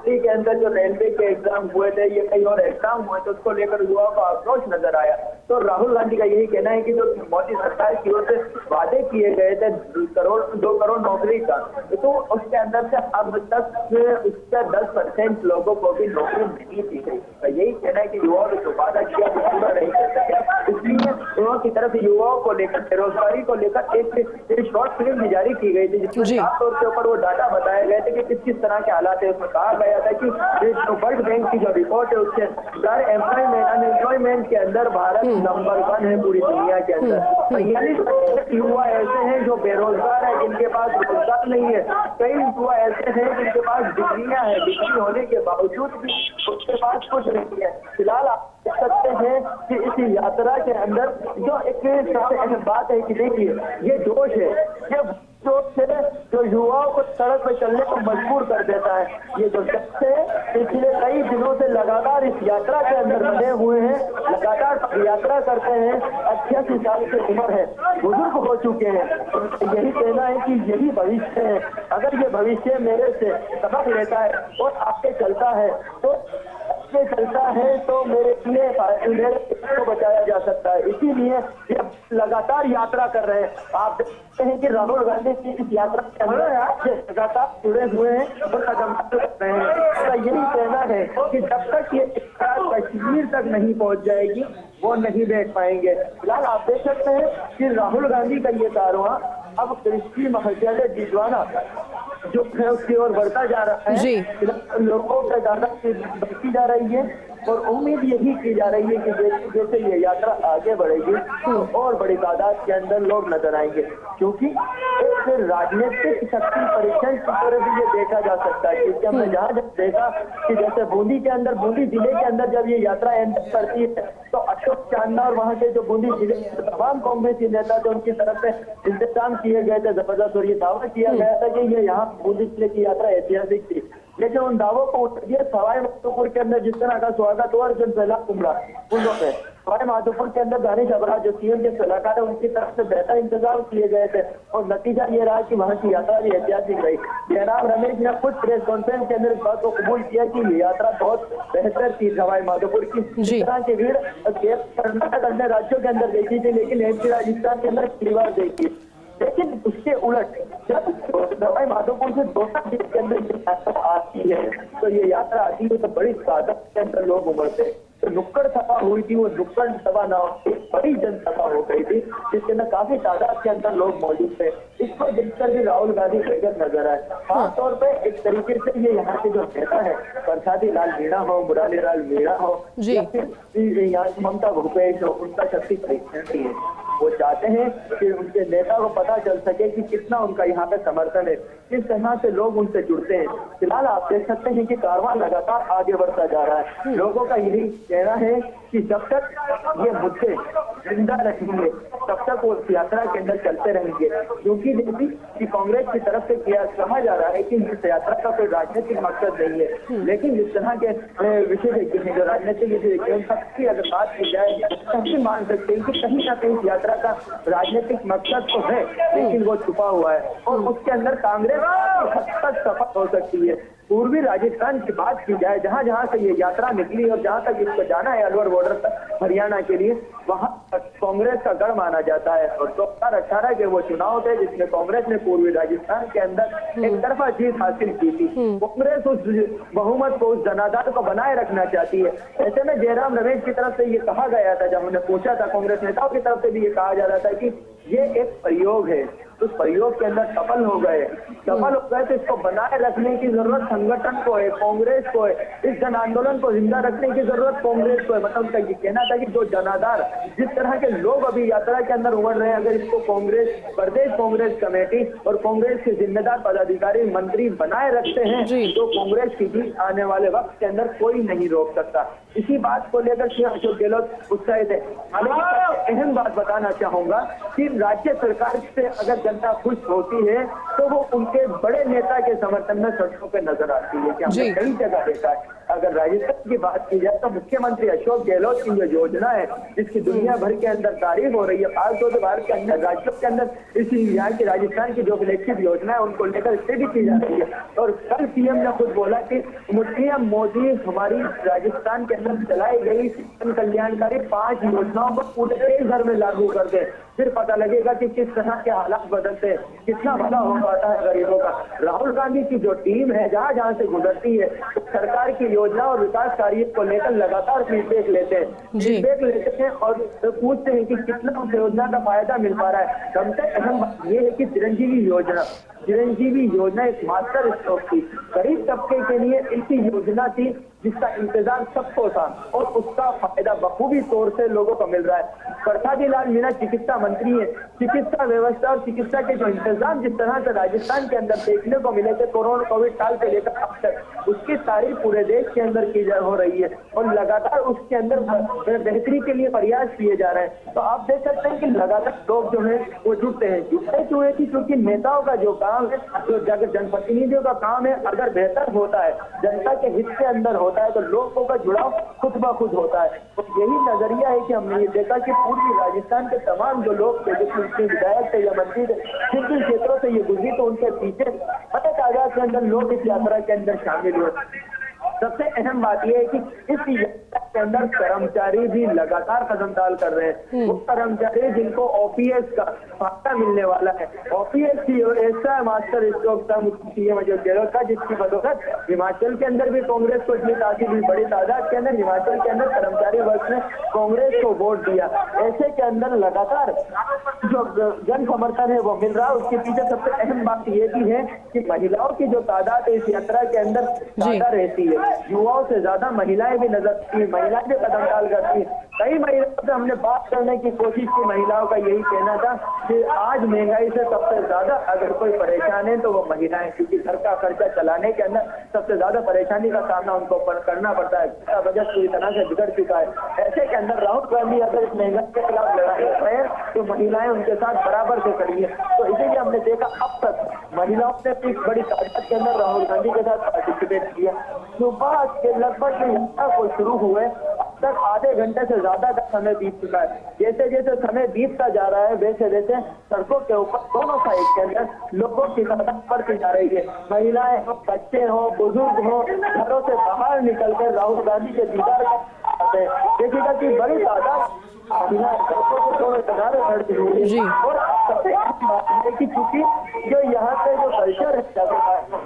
दिल्ली के अंदर जो रेलवे के एग्जाम हुए थे, ये कई और एग्जाम हुए तो उसको लेकर युवाओं का आक्रोश नजर आया। तो राहुल गांधी का यही कहना है कि जो मोदी सरकार की ओर से वादे किए गए थे 2 करोड़ नौकरी का, तो उसके अंदर से अब तक उसका 10% लोगों को भी नौकरी नहीं दी गई। यही कहना है कि युवाओं ने जो वादा किया वो पूरा नहीं कर सके, इसलिए युवाओं की तरफ युवाओं को लेकर, बेरोजगारी को लेकर एक शॉर्ट फिल्म भी जारी की गई थी, जिसमें साफ तौर के ऊपर वो डाटा बताए गए थे कि किस किस तरह के हालात है। उसमें कहा गया था कि वर्ल्ड बैंक की जो रिपोर्ट है उसके अनुसार अनएम्प्लॉयमेंट के अंदर भारत नंबर 1 है पूरी दुनिया के अंदर। 45% युवा ऐसे हैं जो बेरोजगार है, जिनके पास रोजगार नहीं है। कई युवा ऐसे हैं जिनके पास डिग्रियां हैं, डिग्री होने के बावजूद भी उसके पास कुछ नहीं है। फिलहाल आप देख सकते हैं कि इस यात्रा के अंदर जो एक सबसे अहम बात है कि देखिए ये जोश है, ये जोश है जो युवाओं को सड़क पर चलने को मजबूर कर देता है। ये जो शख्स है पिछले कई दिनों से लगातार इस यात्रा के अंदर बने हुए हैं, लगातार यात्रा करते हैं, 88 साल की उम्र है, बुजुर्ग हो चुके हैं। यही कहना है कि यही भविष्य है। अगर ये भविष्य मेरे से सबक लेता है और आगे चलता है तो मेरे को बचाया जा सकता है। इसीलिए ये लगातार यात्रा कर रहे हैं। आप देखते हैं कि राहुल गांधी की इस यात्रा के अंदर लगातार जुड़े हुए हैं और कदम कर रहे हैं। तो यही कहना है कि जब तक ये कश्मीर तक नहीं पहुंच जाएगी वो नहीं बैठ पाएंगे। फिलहाल आप देख सकते हैं कि राहुल गांधी का ये कारवां अब कृषि महाविद्यालय डीडवाना जो है उसकी ओर बढ़ता जा रहा है। लोगों का ज्यादा बढ़ती जा रही है और उम्मीद यही की जा रही है कि जैसे जैसे ये यात्रा आगे बढ़ेगी तो और बड़ी तादाद के अंदर लोग नजर आएंगे, क्योंकि एक राजनीतिक शक्ति परीक्षण की तरह भी ये देखा जा सकता है। क्योंकि हमने जहाँ देखा कि जैसे बूंदी जिले के अंदर जब ये यात्रा एंटर करती है तो अशोक चांदना और वहाँ के जो बूंदी जिले के तमाम कांग्रेसी नेता थे उनकी तरफ से इंतजाम किए गए थे जबरदस्त, और ये दावा किया गया था कि ये यहाँ बूंदी जिले की यात्रा ऐतिहासिक थी। लेकिन उन दावों को उठ दिया सवाई माधोपुर के अंदर जिस तरह का स्वागत हुआ और जन सैलाब उमड़ा उन लोगों ने सवाई माधोपुर के अंदर दानिश अबरार जो सीएम के सलाहकार है उनकी तरफ से बेहतर इंतजाम किए गए थे और नतीजा ये रहा कि वहाँ की यात्रा भी ऐतिहासिक रही। जयराम रमेश ने खुद प्रेस कॉन्फ्रेंस के अंदर इस बात को कबूल किया कि ये यात्रा बहुत बेहतर थी सवाई माधोपुर की। इस तरह की भीड़ कर्नाटक अन्य राज्यों के अंदर देखी थी, लेकिन एमपी राजस्थान के अंदर पहली बार देखी। लेकिन उसके उलट जब सवाई माधोपुर से दोसा जिले के अंदर यात्रा आती है तो ये यात्रा आती है तो बड़ी तादाद के अंदर लोग उमड़ते। तो नुक्कड़ सभा हुई थी, वो नुक्कड़ सभा ना एक बड़ी जनसभा हो गई थी जिसके अंदर काफी तादाद के अंदर लोग मौजूद थे। इसको देखकर भी राहुल गांधी बेहतर नजर आए। खासतौर पे एक तरीके से ये यहाँ के जो नेता है प्रसादी लाल मीणा हो, मुरारी लाल मीणा हो या फिर यहाँ ममता भूपेश हो, उनका शक्ति परीक्षण है। वो चाहते हैं कि उनके नेता को पता चल सके कि कितना उनका यहाँ पे समर्थन है, किस तरह से लोग उनसे जुड़ते हैं। फिलहाल आप देख सकते हैं कि कारवां लगातार आगे बढ़ता जा रहा है। लोगों का यही कहना है कि जब तक ये मुद्दे जिंदा रहेंगे तब तक वो यात्रा के अंदर चलते रहेंगे, क्योंकि जैसे कि कांग्रेस की तरफ से कहा जा रहा है कि इस यात्रा का कोई राजनीतिक मकसद नहीं है। लेकिन जिस तरह के विशेषज्ञ हैं जो राजनीतिक विशेषज्ञ हैं सबकी अगर बात की जाए तो हम मान सकते हैं कि कहीं ना कहीं यात्रा का राजनीतिक मकसद तो है लेकिन वो छुपा हुआ है और उसके अंदर कांग्रेस हद तक सफल हो सकती है। पूर्वी राजस्थान की बात की जाए जहां जहां से ये यात्रा निकली और जहां तक इसको जाना है अलवर बॉर्डर तक हरियाणा के लिए, वहां कांग्रेस का गढ़ माना जाता है। और 2018 के वो चुनाव थे जिसमें कांग्रेस ने पूर्वी राजस्थान के अंदर एक तरफा जीत हासिल की थी। कांग्रेस उस बहुमत को, उस जनाधार को बनाए रखना चाहती है। ऐसे में जयराम रमेश की तरफ से ये कहा गया था, जब हमने पूछा था कांग्रेस नेताओं की तरफ से भी ये कहा जा रहा था कि ये एक प्रयोग है, उस प्रयोग के अंदर सफल हो गए तो इसको बनाए रखने की जरूरत संगठन को है, कांग्रेस को है। इस जन आंदोलन को जिंदा रखने की जरूरत कांग्रेस को है। मतलब उनका ये कहना था कि जो जनाधार, जिस तरह के लोग अभी यात्रा के अंदर उमड़ रहे हैं, अगर इसको कांग्रेस, प्रदेश कांग्रेस कमेटी और कांग्रेस के जिम्मेदार पदाधिकारी मंत्री बनाए रखते हैं तो कांग्रेस की जीत आने वाले वक्त के अंदर कोई नहीं रोक सकता। इसी बात को लेकर श्री अशोक गहलोत उत्साहित है। हालांकि अहम बात बताना चाहूंगा कि राज्य सरकार से अगर जनता खुश होती है तो वो उनके बड़े नेता के समर्थन में सड़कों पे नजर आती है, कि हमने कई जगह देखा है। अगर राजस्थान की बात की जाए तो मुख्यमंत्री अशोक गहलोत की जो योजना है जिसकी दुनिया भर के अंदर तारीफ हो रही है, खासतौर भारत के अंदर राज्यों के अंदर इसी यहाँ की राजस्थान की जो फ्लैगशिप योजना है उनको लेकर इससे भी की जा रही है। और कल पीएम ने खुद बोला कि पीएम मोदी हमारी राजस्थान के अंदर चलाई गई कल्याणकारी 5 योजनाओं को पूरे देश भर में लागू कर दे, फिर पता लगेगा कि किस तरह के हालात बदलते हैं, कितना भला हो पाता है गरीबों का। राहुल गांधी की जो टीम है जहां जहां से गुजरती है सरकार की योजना और विकास कार्य को लेकर लगातार फीडबैक लेते हैं और पूछते हैं कि कितना उस योजना का फायदा मिल पा रहा है। सबसे अहम बात यह है कि चिरंजीवी योजना एक मास्टर स्ट्रोक थी, गरीब तबके के लिए ऐसी योजना थी जिसका इंतजार सबको था और उसका फायदा बखूबी तौर से लोगों को मिल रहा है। प्रसादी लाल मीणा चिकित्सा मंत्री है, चिकित्सा व्यवस्था और चिकित्सा के जो इंतजाम जिस तरह से राजस्थान के अंदर देखने को मिले थे कोरोना कोविड काल से लेकर अब तक, उसकी तारीफ पूरे देश के अंदर की हो रही है और लगातार उसके अंदर बेहतरी के लिए प्रयास किए जा रहे हैं। तो आप देख सकते हैं कि लगातार लोग जो है वो जुटते हैं। जुटते क्यों है कि क्योंकि नेताओं का जो काम है, जो जनप्रतिनिधियों का काम है, अगर बेहतर होता है, जनता के हित के अंदर होता है, तो लोगों का जुड़ाव खुद ब खुद होता है। तो यही नजरिया है कि हमने ये देखा कि पूर्वी राजस्थान के तमाम जो लोग थे, जो विधायक थे या मंत्री थे, जिन जिन क्षेत्रों से ये गुजरी, तो उनके पीछे बड़े तादाद के अंदर लोग इस यात्रा के अंदर शामिल हुए। सबसे अहम बात यह है कि इस यात्रा के अंदर कर्मचारी भी लगातार कदम डाल कर रहे हैं। वो कर्मचारी जिनको ओपीएस का फायदा मिलने वाला है, ओपीएस की ऐसा मास्टर स्ट्रोक था सीएम अशोक गहलोत का, जिसकी बदौलत हिमाचल के अंदर भी कांग्रेस को जीत हासिल हुई। बड़ी तादाद के अंदर हिमाचल के अंदर कर्मचारी वर्ग ने कांग्रेस को वोट दिया। ऐसे के अंदर लगातार जो जन समर्थन है वो मिल रहा है। उसके पीछे सबसे अहम बात ये भी है कि महिलाओं की जो तादाद है इस यात्रा के अंदर ज्यादा रहती है। युवाओं से ज्यादा महिलाएं भी नजर आती है, महिलाएं भी कदम डाल करती है। कई महिलाओं से हमने बात करने की कोशिश की, महिलाओं का यही कहना था कि आज महंगाई से सबसे ज्यादा अगर कोई परेशान है तो वो महिलाएं, क्योंकि घर का खर्चा चलाने के अंदर सबसे ज्यादा परेशानी का सामना उनको करना पड़ता है। इसका बजट पूरी तरह से बिगड़ चुका है। ऐसे के अंदर राहुल गांधी अगर इस महंगाई के खिलाफ लड़ाई कर रहे हैं तो महिलाएं उनके साथ बराबर से खड़ी है। तो इसीलिए हमने देखा अब तक महिलाओं ने एक बड़ी तादाद के अंदर राहुल गांधी के साथ पार्टिसिपेट किया। सुबह के लगभग यात्रा को शुरू हुए अब तक आधे घंटे से ज्यादा का समय बीत चुका है। जैसे जैसे समय बीतता जा रहा है वैसे वैसे सड़कों के ऊपर दोनों साइड के अंदर लोगों की तादाद बढ़ती जा रही है। महिलाएं हो, बच्चे हो, बुजुर्ग हो, घरों से बाहर निकलकर राहुल गांधी के दीदार करते हैं। देखिएगा कि बड़ी तादाद जी। और सबसे अहम बात है कि चूंकि जो यहाँ पे जो कल्चर है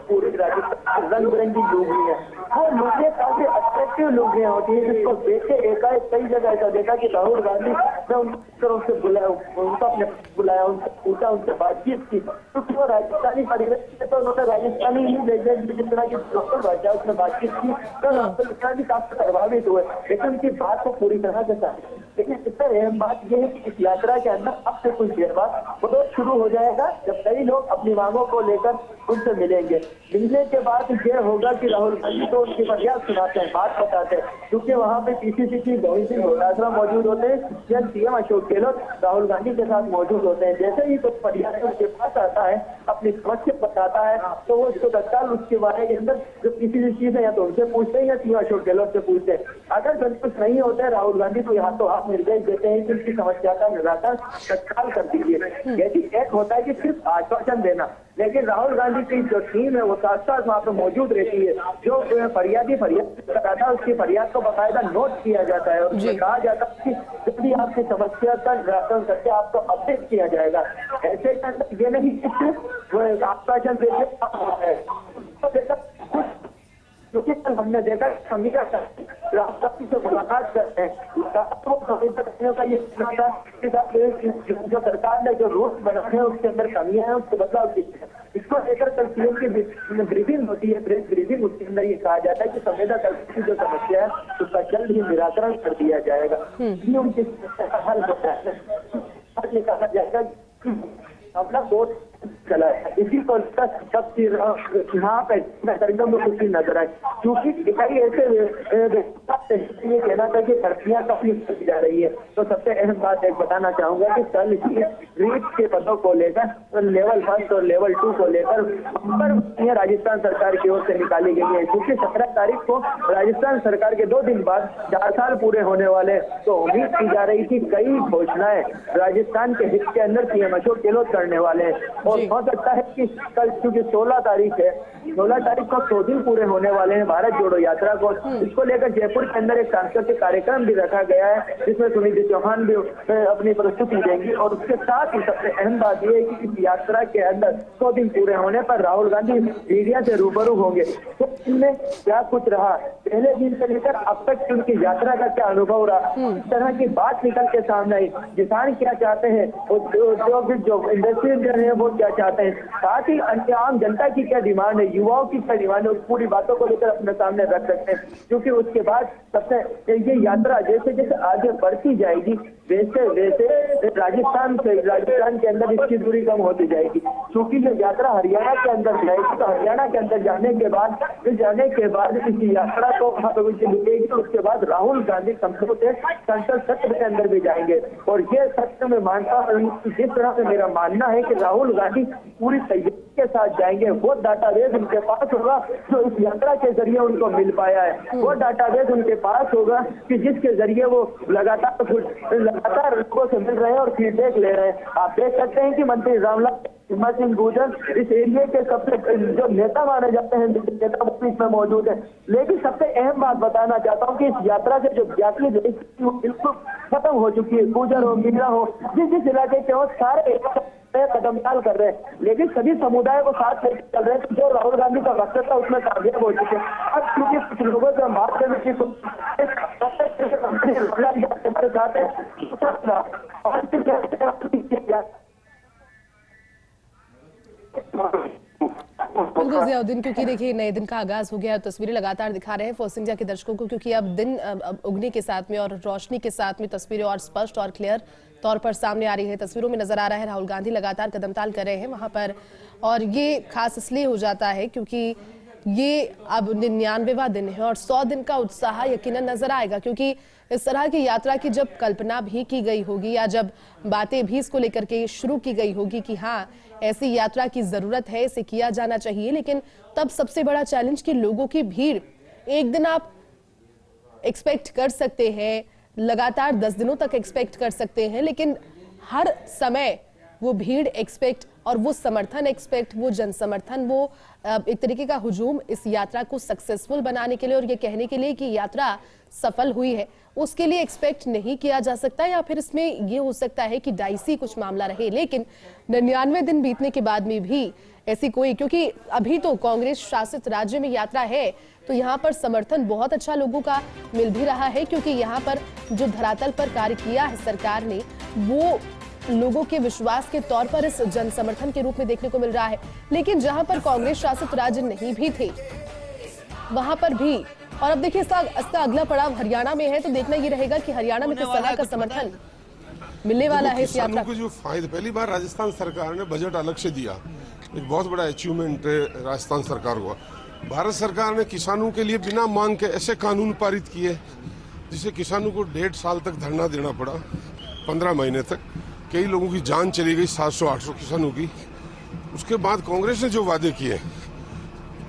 पूरी राजस्थान रंग बिरंगी लुंगी है, वो लुंगियाँ काफी अट्रैक्टिव लुंगियाँ होती है, जिसको देखे एकाएक कई जगह ऐसा देखा कि राहुल गांधी ने उनसे बुलाया, उनको अपने पास उनसे पूछा, उनसे बातचीत की, क्योंकि वो राजस्थानी परिवेश में तो उन्होंने राजस्थानी ही लैंग्वेज जिस तरह की लोकल भाषा उसमें बातचीत की तो राहुल भी काफी प्रभावित हुए। लेकिन उनकी बात को पूरी तरह से समझे। लेकिन इससे अहम बात यह है कि इस यात्रा के अंदर अब से कुछ देर बाद वो शुरू हो जाएगा, जब कई लोग अपनी मांगों को लेकर उनसे मिलेंगे। मिलने के बाद यह होगा कि राहुल गांधी तो उनकी फरियाद सुनाते हैं, बात बताते हैं, क्योंकि वहाँ पे पीसीसी चीफ गोविंद सिंह डोटासरा मौजूद होते हैं या सीएम अशोक गहलोत राहुल गांधी के साथ मौजूद होते हैं। जैसे ही कोई फरियाद उसके पास आता है, अपनी समस्या बताता है, तो वो उसको तत्काल उसके बारे के अंदर जो पीसीसी चीफ है या तो उनसे पूछते हैं या सीएम अशोक गहलोत से पूछते हैं। अगर संतुष्ट नहीं होते हैं राहुल गांधी तो यहाँ तो आप निर्देश देते हैं कि उनकी समस्या का निराकरण तत्काल कर दीजिए। यदि एक होता है कि सिर्फ आश्वासन देना, लेकिन राहुल गांधी की जो टीम है वो साथ साथ वहाँ पे मौजूद रहती है। जो फरियादी फरियाद कराता है उसकी फरियाद को बाकायदा नोट किया जाता है और उसमें कहा जाता है कि जल्दी आपकी समस्या का निराकरण करके आपको अपडेट किया जाएगा। ऐसे ये नहीं कि सिर्फ आश्वासन देते कुछ, क्योंकि कल हमने देखा समीक्षा राष्ट्रपति से मुलाकात करते हैं तो समीक्षा करने का ये कहना था कि जो सरकार ने जो रूल्स बनाए हैं उसके अंदर कमियां हैं, उसको बदलाव की है। इसको लेकर कल सीएम की ब्रीफिंग होती है, प्रेस ब्रीफिंग, उसके अंदर ये कहा जाता है कि संवेदना कर्मी की जो समस्या है उसका जल्द ही निराकरण कर दिया जाएगा। ये उनकी समस्या का हल होता है, निकाला जाएगा। अपना कोर्ट चला है, इसी को यहाँ पे सरगम में कुछ नजर आए, क्योंकि कई ऐसे ये कहना था कि भर्तियां काफी की जा रही है। तो सबसे अहम बात एक बताना चाहूंगा कि कल ही रीट के पदों को लेकर लेवल 1 और लेवल 2 को लेकर पर राजस्थान सरकार की ओर से निकाली गई है, क्योंकि 17 तारीख को राजस्थान सरकार के 2 दिन बाद 4 साल पूरे होने वाले, तो उम्मीद की जा रही थी कई घोषणाएं राजस्थान के हित के अंदर सीएम अशोक गहलोत करने वाले हैं। और हो सकता है कि कल चूंकि 16 तारीख है, 16 तारीख को 100 दिन पूरे होने वाले हैं भारत जोड़ो यात्रा को, इसको लेकर जयपुर के अंदर एक सांस्कृतिक कार्यक्रम भी रखा गया है जिसमें सुनिधि चौहान भी अपनी प्रस्तुति देंगी। और उसके साथ ही सबसे अहम बात यह है कि इस यात्रा के अंदर 100 दिन पूरे होने पर राहुल गांधी मीडिया से रूबरू होंगे। तो इनमें क्या कुछ रहा, पहले दिन से लेकर अब तक उनकी यात्रा का क्या अनुभव रहा, इस तरह की बात निकल के सामने आई। किसान क्या चाहते हैं, जो इंडस्ट्रियल है वो क्या चाहते हैं, साथ ही अन्य आम जनता की क्या डिमांड है, युवाओं की क्या डिमांड है, उस पूरी बातों को लेकर अपने सामने रख सकते हैं। क्योंकि उसके बाद सबसे ये यात्रा जैसे जैसे आगे बढ़ती जाएगी वैसे वैसे राजस्थान के अंदर इसकी दूरी कम होती जाएगी। क्योंकि ये यात्रा हरियाणा के अंदर जाएगी, तो हरियाणा के अंदर जाने के बाद इस यात्रा को वहां पर रुकेगी। उसके बाद राहुल गांधी संसद सत्र के अंदर भी जाएंगे। और ये सत्र में मानता हूं, जिस तरह से मेरा मानना है कि राहुल गांधी पूरी तैयारी के साथ जाएंगे। वो डाटाबेस उनके पास होगा जो इस यात्रा के जरिए उनको मिल पाया है। वो डाटाबेस उनके पास होगा कि जिसके जरिए वो लगातार लोगों से मिल रहे हैं और फीडबैक ले रहे हैं। आप देख सकते हैं कि मंत्री रामलाल हिम्मत सिंह गुर्जर इस एरिया के सबसे जो नेता माने जाते हैं, नेता इसमें मौजूद है। लेकिन सबसे अहम बात बताना चाहता हूँ कि इस यात्रा से जो जातीय वो बिल्कुल खत्म हो चुकी है। गुर्जर हो, मीणा हो, जिस इलाके के हो, सारे कदम ताल कर रहे हैं। लेकिन सभी समुदाय को साथ लेकर चल रहे हैं। तो जो राहुल गांधी का मकसद था उसमें कामयाब हो चुके हैं। अब क्योंकि कुछ लोगों से हम बात करने की हमारे साथ है बिल्कुल जियाउद्दीन, क्योंकि देखिए नए दिन का आगाज हो गया है। तस्वीरें लगातार दिखा रहे हैं फर्स्ट इंडिया के दर्शकों को, क्योंकि अब दिन उगने के साथ में और रोशनी के साथ में तस्वीरें और स्पष्ट और क्लियर तौर पर सामने आ रही है। तस्वीरों में नजर आ रहा है राहुल गांधी लगातार कदमताल कर रहे हैं वहां पर। और ये खास इसलिए हो जाता है क्योंकि ये अब 99वां दिन है और 100 दिन का उत्साह यकीनन नजर आएगा। क्योंकि इस तरह की यात्रा की जब कल्पना भी की गई होगी या जब बातें भी इसको लेकर के शुरू की गई होगी कि हाँ ऐसी यात्रा की जरूरत है, इसे किया जाना चाहिए, लेकिन तब सबसे बड़ा चैलेंज कि लोगों की भीड़ एक दिन आप एक्सपेक्ट कर सकते हैं, लगातार 10 दिनों तक एक्सपेक्ट कर सकते हैं, लेकिन हर समय वो भीड़ एक्सपेक्ट और वो समर्थन एक्सपेक्ट, वो जन समर्थन, वो एक तरीके का हुजूम इस यात्रा को सक्सेसफुल बनाने के लिए और ये कहने के लिए कि यात्रा सफल हुई है, उसके लिए एक्सपेक्ट नहीं किया जा सकता। या फिर इसमें ये हो सकता है कि डाइसी कुछ मामला रहे। लेकिन 99 दिन बीतने के बाद में भी ऐसी कोई, क्योंकि अभी तो कांग्रेस शासित राज्य में यात्रा है तो यहाँ पर समर्थन बहुत अच्छा लोगों का मिल भी रहा है। क्योंकि यहाँ पर जो धरातल पर कार्य किया है सरकार ने, वो लोगों के विश्वास के तौर पर इस जन समर्थन के रूप में देखने को मिल रहा है। लेकिन जहां पर कांग्रेस शासित राज्य नहीं भी थे वहां पर भी, और अब देखिए इसका अगला पड़ाव हरियाणा में है, तो देखना ये रहेगा कि हरियाणा में किस तरह का समर्थन मिलने वाला है इस यात्रा को। जो फायदा, पहली बार राजस्थान सरकार ने बजट अलग से दिया, एक बहुत बड़ा अचीवमेंट है राजस्थान सरकार को। भारत सरकार ने किसानों के लिए बिना मांग के ऐसे कानून पारित किए जिससे किसानों को 1.5 साल तक धरना देना पड़ा, 15 महीने तक। कई लोगों की जान चली गई, 700-800 किसानों की। उसके बाद कांग्रेस ने जो वादे किए,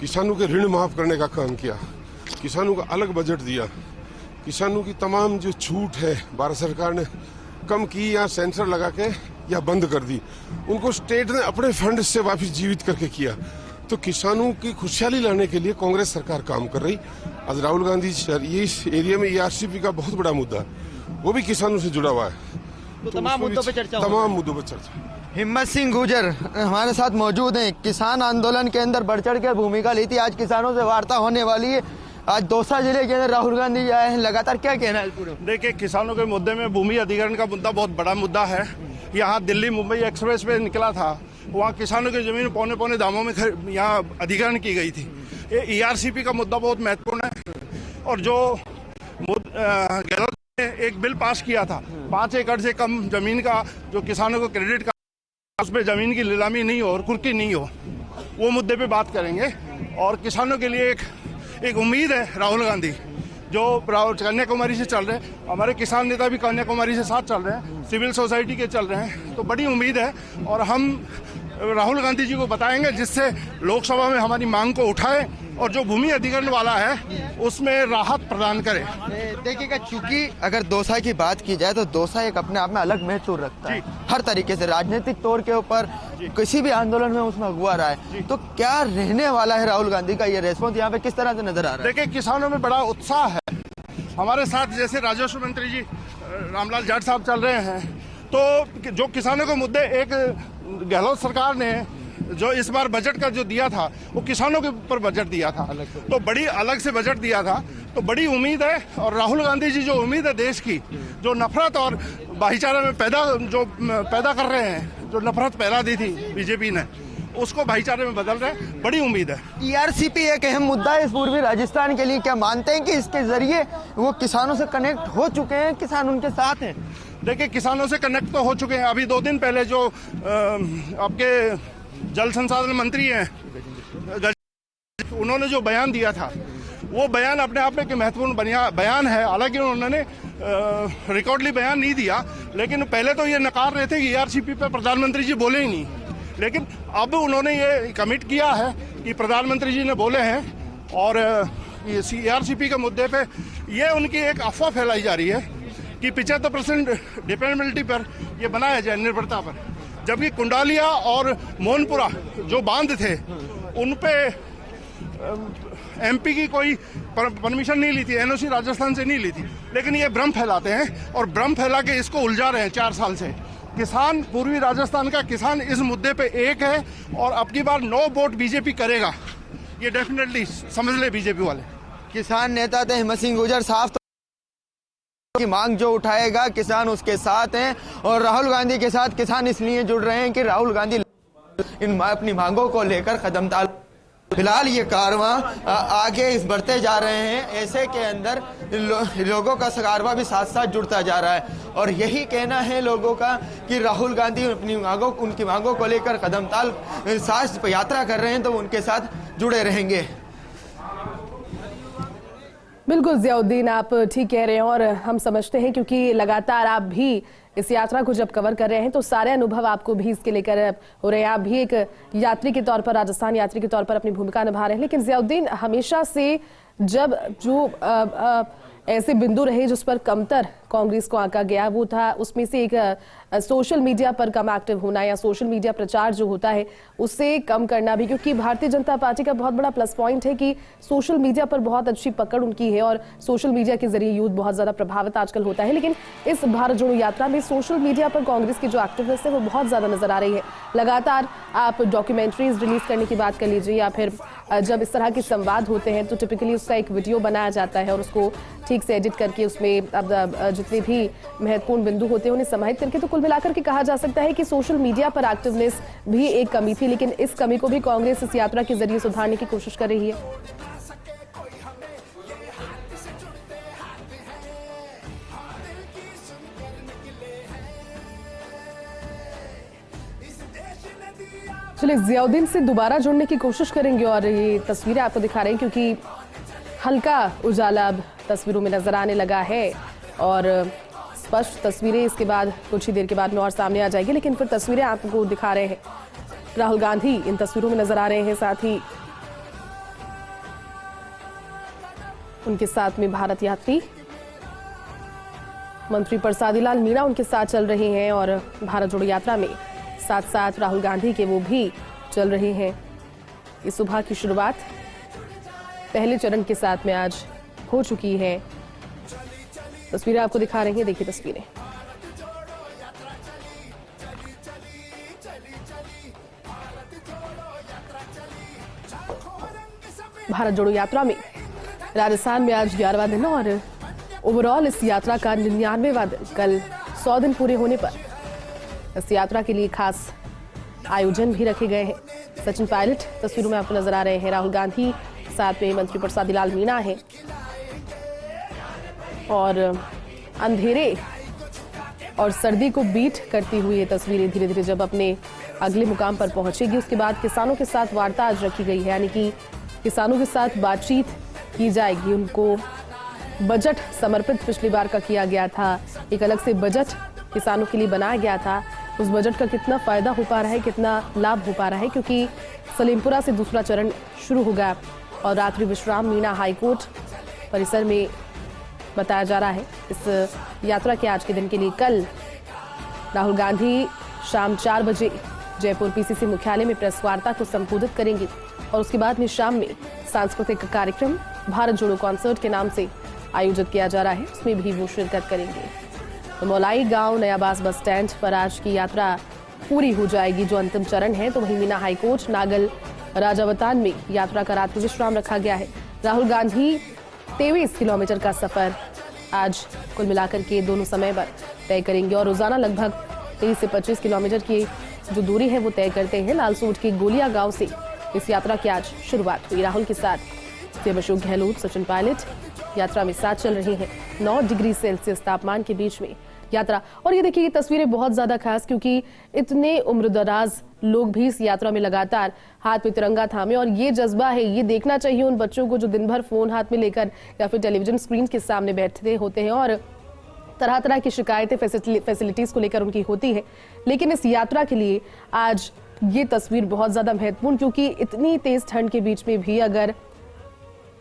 किसानों के ऋण माफ करने का काम किया, किसानों का अलग बजट दिया, किसानों की तमाम जो छूट है भारत सरकार ने कम की या सेंसर लगा के या बंद कर दी, उनको स्टेट ने अपने फंड से वापस जीवित करके किया। तो किसानों की खुशहाली लाने के लिए कांग्रेस सरकार काम कर रही। आज राहुल गांधी ये इस एरिया में ERCP का बहुत बड़ा मुद्दा है, वो भी किसानों से जुड़ा हुआ है। तो तमाम मुद्दों पे चर्चा, तमाम मुद्दों पर चर्चा। हिम्मत सिंह गुर्जर हमारे साथ मौजूद हैं। किसान आंदोलन के अंदर बढ़ चढ़ कर भूमिका ली थी, आज किसानों से वार्ता होने वाली है। आज दौसा जिले के अंदर राहुल गांधी आए हैं, लगातार क्या कहना है पूरे? देखिए, किसानों के मुद्दे में भूमि अधिग्रहण का मुद्दा बहुत बड़ा मुद्दा है। यहाँ दिल्ली मुंबई एक्सप्रेस पे निकला था, वहाँ किसानों की जमीन पौने दामों में यहाँ अधिग्रहण की गई थी। ये ERCP का मुद्दा बहुत महत्वपूर्ण है। और जो गहलोत ने एक बिल पास किया था, 5 एकड़ से कम जमीन का जो किसानों को क्रेडिट का, उसमें जमीन की नीलामी नहीं हो और कुर्की नहीं हो, वो मुद्दे पे बात करेंगे। और किसानों के लिए एक उम्मीद है राहुल गांधी, जो कन्याकुमारी से चल रहे हैं, हमारे किसान नेता भी कन्याकुमारी से साथ चल रहे हैं, सिविल सोसाइटी के चल रहे हैं, तो बड़ी उम्मीद है। और हम राहुल गांधी जी को बताएंगे जिससे लोकसभा में हमारी मांग को उठाए और जो भूमि अधिग्रहण वाला है उसमें राहत प्रदान करे। देखिएगा, चूंकि अगर दौसा की बात की जाए तो दौसा एक अपने आप में अलग महत्व रखता है हर तरीके से, राजनीतिक तौर के ऊपर किसी भी आंदोलन में उसमें अगुआ रहा है। तो क्या रहने वाला है राहुल गांधी का ये रेस्पॉन्स यहाँ पे किस तरह से नजर आ रहा है? देखिए, किसानों में बड़ा उत्साह है। हमारे साथ जैसे राजस्व मंत्री जी रामलाल जाट साहब चल रहे हैं, तो जो किसानों के मुद्दे, एक गहलोत सरकार ने जो इस बार बजट का जो दिया था वो किसानों के ऊपर बजट दिया था, तो बड़ी अलग से बजट दिया था, तो बड़ी उम्मीद है। और राहुल गांधी जी जो उम्मीद है देश की, जो नफरत और भाईचारे में पैदा कर रहे हैं, जो नफरत पैदा दी थी बीजेपी ने, उसको भाईचारे में बदल रहे हैं, बड़ी उम्मीद है। ERCP एक अहम मुद्दा है इस पूर्वी राजस्थान के लिए, क्या मानते हैं कि इसके जरिए वो किसानों से कनेक्ट हो चुके हैं, किसान उनके साथ हैं? देखिए किसानों से कनेक्ट तो हो चुके हैं। अभी 2 दिन पहले जो आपके जल संसाधन मंत्री हैं उन्होंने जो बयान दिया था, वो बयान अपने आप में एक महत्वपूर्ण बयान है। हालांकि उन्होंने रिकॉर्डली बयान नहीं दिया, लेकिन पहले तो ये नकार रहे थे कि ERCP पे प्रधानमंत्री जी बोले ही नहीं, लेकिन अब उन्होंने ये कमिट किया है कि प्रधानमंत्री जी ने बोले हैं। और ERCP के मुद्दे पे ये उनकी एक अफवाह फैलाई जा रही है कि 75% डिपेंडेबिलिटी पर ये बनाया जाए, निर्भरता पर, जबकि कुंडालिया और मोहनपुरा जो बांध थे उन पे MP की कोई परमिशन नहीं ली थी, NOC राजस्थान से नहीं ली थी, लेकिन ये भ्रम फैलाते हैं और भ्रम फैला के इसको उलझा रहे हैं 4 साल से। किसान, पूर्वी राजस्थान का किसान इस मुद्दे पे एक है और अब की बार नो वोट बीजेपी करेगा, ये डेफिनेटली समझ ले बीजेपी वाले। किसान नेता थे हिम्मत सिंह गुर्जर साहब की मांग जो उठाएगा किसान उसके साथ हैं, और राहुल गांधी के साथ किसान इसलिए जुड़ रहे हैं कि राहुल गांधी अपनी मांगों को लेकर कदम ताल। फिलहाल ये कारवां आगे बढ़ते जा रहे हैं, ऐसे के अंदर लोगों का कारवां भी साथ साथ जुड़ता जा रहा है, और यही कहना है लोगों का कि राहुल गांधी उनकी मांगों को लेकर कदम ताल साथ यात्रा कर रहे हैं, तो उनके साथ जुड़े रहेंगे। बिल्कुल जियाउद्दीन, आप ठीक कह रहे हैं और हम समझते हैं, क्योंकि लगातार आप भी इस यात्रा को जब कवर कर रहे हैं तो सारे अनुभव आपको भी इसके लेकर हो रहे हैं। आप भी एक यात्री के तौर पर, राजस्थान यात्री के तौर पर अपनी भूमिका निभा रहे हैं। लेकिन जियाउद्दीन, हमेशा से जब जो ऐसे बिंदु रहे जिस पर कमतर कांग्रेस को आंका गया, वो था उसमें से एक सोशल मीडिया पर कम एक्टिव होना या सोशल मीडिया प्रचार जो होता है उससे कम करना भी, क्योंकि भारतीय जनता पार्टी का बहुत बड़ा प्लस पॉइंट है कि सोशल मीडिया पर बहुत अच्छी पकड़ उनकी है और सोशल मीडिया के जरिए यूथ बहुत ज्यादा प्रभावित आजकल होता है। लेकिन इस भारत जोड़ो यात्रा में सोशल मीडिया पर कांग्रेस की जो एक्टिवनेस है वो बहुत ज्यादा नजर आ रही है। लगातार आप डॉक्यूमेंट्रीज रिलीज करने की बात कर लीजिए या फिर जब इस तरह के संवाद होते हैं तो टिपिकली उसका एक वीडियो बनाया जाता है और उसको ठीक से एडिट करके उसमें अब जितने भी महत्वपूर्ण बिंदु होते हैं उन्हें समाहित करके, तो कुल मिलाकर के कहा जा सकता है कि सोशल मीडिया पर एक्टिवनेस भी एक कमी थी। लेकिन इस कमी को भी कांग्रेस इस यात्रा के जरिए सुधारने की कोशिश कर रही है। चलिए जियाउद्दीन से दोबारा जुड़ने की कोशिश करेंगे और ये तस्वीरें आपको दिखा रहे हैं, क्योंकि हल्का उजाला अब तस्वीरों में नजर आने लगा है और स्पष्ट तस्वीरें इसके बाद कुछ ही देर के बाद में और सामने आ जाएगी। लेकिन फिर तस्वीरें आपको दिखा रहे हैं, राहुल गांधी इन तस्वीरों में नजर आ रहे हैं, साथ ही उनके साथ में भारत यात्री मंत्री प्रसादी लाल मीणा उनके साथ चल रहे हैं और भारत जोड़ो यात्रा में साथ साथ राहुल गांधी के वो भी चल रहे हैं। इस सुबह की शुरुआत पहले चरण के साथ में आज हो चुकी है। तस्वीरें आपको दिखा रही हैं, देखिए तस्वीरें। भारत जोड़ो यात्रा में राजस्थान में आज 11वां दिन और ओवरऑल इस यात्रा का 99वां दिन। कल 100 दिन पूरे होने पर इस यात्रा के लिए खास आयोजन भी रखे गए हैं। सचिन पायलट तस्वीरों में आपको नजर आ रहे हैं, राहुल गांधी साथ में मंत्री प्रसादी लाल मीणा है और अंधेरे और सर्दी को बीट करती हुई ये तस्वीरें धीरे धीरे जब अपने अगले मुकाम पर पहुंचेगी उसके बाद किसानों के साथ वार्ता आज रखी गई है, यानी कि किसानों के साथ बातचीत की जाएगी। उनको बजट समर्पित पिछली बार का किया गया था, एक अलग से बजट किसानों के लिए बनाया गया था। उस बजट का कितना फायदा हो पा रहा है, कितना लाभ हो पा रहा है, क्योंकि सलेमपुरा से दूसरा चरण शुरू हो गया और रात्रि विश्राम मीणा हाईकोर्ट परिसर में बताया जा रहा है। इस यात्रा के आज के दिन के लिए कल राहुल गांधी शाम 4 बजे जयपुर PCC मुख्यालय में प्रेस वार्ता को संबोधित करेंगे और उसके बाद में शाम में सांस्कृतिक कार्यक्रम भारत जोड़ो कॉन्सर्ट के नाम से आयोजित किया जा रहा है, उसमें भी वो शिरकत करेंगे। तो मौलाई गांव नयाबास बस स्टैंड पर आज की यात्रा पूरी हो जाएगी, जो अंतिम चरण है। तो वहीं मीना हाईकोर्ट नागल राजावतान में यात्रा का रात्रि विश्राम रखा गया है। राहुल गांधी 23 किलोमीटर का सफर आज कुल मिलाकर के दोनों समय पर तय करेंगे और रोजाना लगभग 23 से 25 किलोमीटर की जो दूरी है वो तय करते हैं। लालसोट के गोलिया गांव से इस यात्रा की आज शुरुआत हुई। राहुल के साथ सीएम अशोक गहलोत, सचिन पायलट यात्रा में साथ चल रहे हैं। 9 डिग्री सेल्सियस तापमान के बीच में यात्रा। और ये देखिए, ये तस्वीरें बहुत ज्यादा खास, क्योंकि इतने उम्रदराज लोग भी इस यात्रा में लगातार हाथ में तिरंगा थामे, और ये जज्बा है, ये देखना चाहिए उन बच्चों को जो दिन भर फोन हाथ में लेकर या फिर टेलीविजन स्क्रीन के सामने बैठते होते हैं और तरह तरह की शिकायतें फैसिलिटीज को लेकर उनकी होती है। लेकिन इस यात्रा के लिए आज ये तस्वीर बहुत ज्यादा महत्वपूर्ण, क्योंकि इतनी तेज ठंड के बीच में भी अगर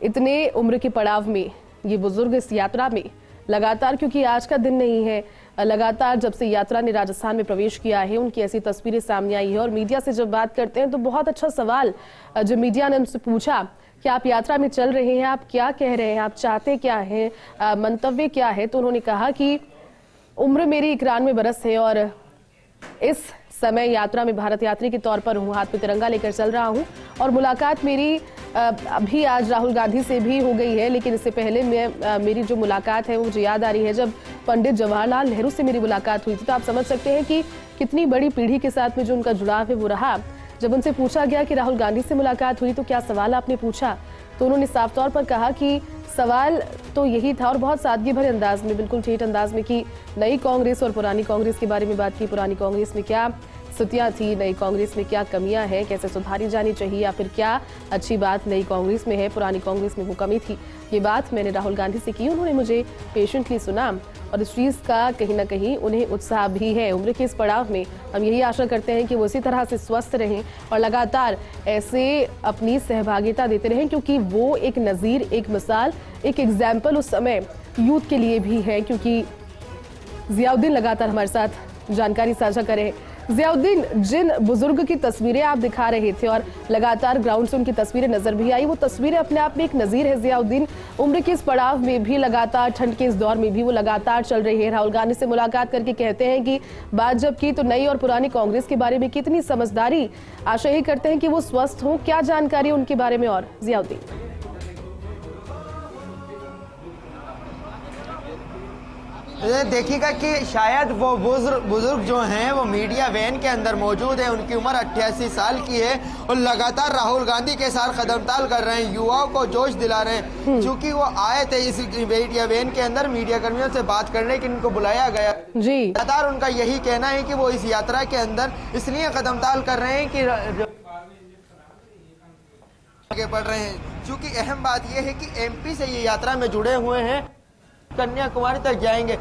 इतने उम्र के पड़ाव में ये बुजुर्ग इस यात्रा में लगातार, क्योंकि आज का दिन नहीं है, लगातार जब से यात्रा ने राजस्थान में प्रवेश किया है, उनकी ऐसी तस्वीरें सामने आई है। और मीडिया से जब बात करते हैं तो बहुत अच्छा सवाल जो मीडिया ने उनसे पूछा कि आप यात्रा में चल रहे हैं, आप क्या कह रहे हैं, आप चाहते क्या हैं, मंतव्य क्या है, तो उन्होंने कहा कि उम्र मेरी 91 बरस है और इस समय यात्रा में भारत यात्री के तौर पर हूँ, हाथ में तिरंगा लेकर चल रहा हूँ। और मुलाकात मेरी अभी आज राहुल गांधी से भी हो गई है, लेकिन इससे पहले मेरी जो मुलाकात है वो मुझे याद आ रही है जब पंडित जवाहरलाल नेहरू से मेरी मुलाकात हुई थी। तो आप समझ सकते हैं कि कितनी बड़ी पीढ़ी के साथ में जो उनका जुड़ाव है वो रहा। जब उनसे पूछा गया कि राहुल गांधी से मुलाकात हुई तो क्या सवाल आपने पूछा, तो उन्होंने साफ तौर पर कहा कि सवाल तो यही था, और बहुत सादगी भरे अंदाज में, बिल्कुल ठेठ अंदाज में, कि नई कांग्रेस और पुरानी कांग्रेस के बारे में बात की। पुरानी कांग्रेस में क्या स्थितियां थी, नई कांग्रेस में क्या कमियां हैं, कैसे सुधारी जानी चाहिए, या फिर क्या अच्छी बात नई कांग्रेस में है, पुरानी कांग्रेस में वो कमी थी। ये बात मैंने राहुल गांधी से की, उन्होंने मुझे पेशेंटली सुना, और इस चीज का कहीं ना कहीं उन्हें उत्साह भी है। उम्र के इस पड़ाव में हम यही आशा करते हैं कि वो इसी तरह से स्वस्थ रहें और लगातार ऐसे अपनी सहभागिता देते रहें, क्योंकि वो एक नज़ीर, एक मिसाल, एक एग्जाम्पल उस समय यूथ के लिए भी है। क्योंकि जियाउद्दीन लगातार हमारे साथ जानकारी साझा करें। जियाउद्दीन, जिन बुजुर्ग की तस्वीरें आप दिखा रहे थे और लगातार ग्राउंड से उनकी तस्वीरें नजर भी आई, वो तस्वीरें अपने आप में एक नज़ीर है। जियाउद्दीन, उम्र के इस पड़ाव में भी लगातार, ठंड के इस दौर में भी वो लगातार चल रही है। राहुल गांधी से मुलाकात करके कहते हैं कि बात जब की तो नई और पुरानी कांग्रेस के बारे में कितनी समझदारी, आशा ही करते हैं कि वो स्वस्थ हों। क्या जानकारी उनके बारे में और जियाउद्दीन? देखिएगा कि शायद वो बुजुर्ग जो हैं वो मीडिया वैन के अंदर मौजूद है, उनकी उम्र 88 साल की है और लगातार राहुल गांधी के साथ कदमताल कर रहे हैं, युवाओं को जोश दिला रहे हैं। क्योंकि वो आए थे इस मीडिया वैन के अंदर मीडिया कर्मियों से बात करने के लिए, इनको बुलाया गया जी। लगातार उनका यही कहना है कि वो इस यात्रा के अंदर इसलिए कदमताल कर रहे हैं कि आगे बढ़ रहे हैं, क्योंकि अहम बात यह है कि एमपी से ये यात्रा में जुड़े हुए हैं, कन्याकुमारी तक जाएंगे।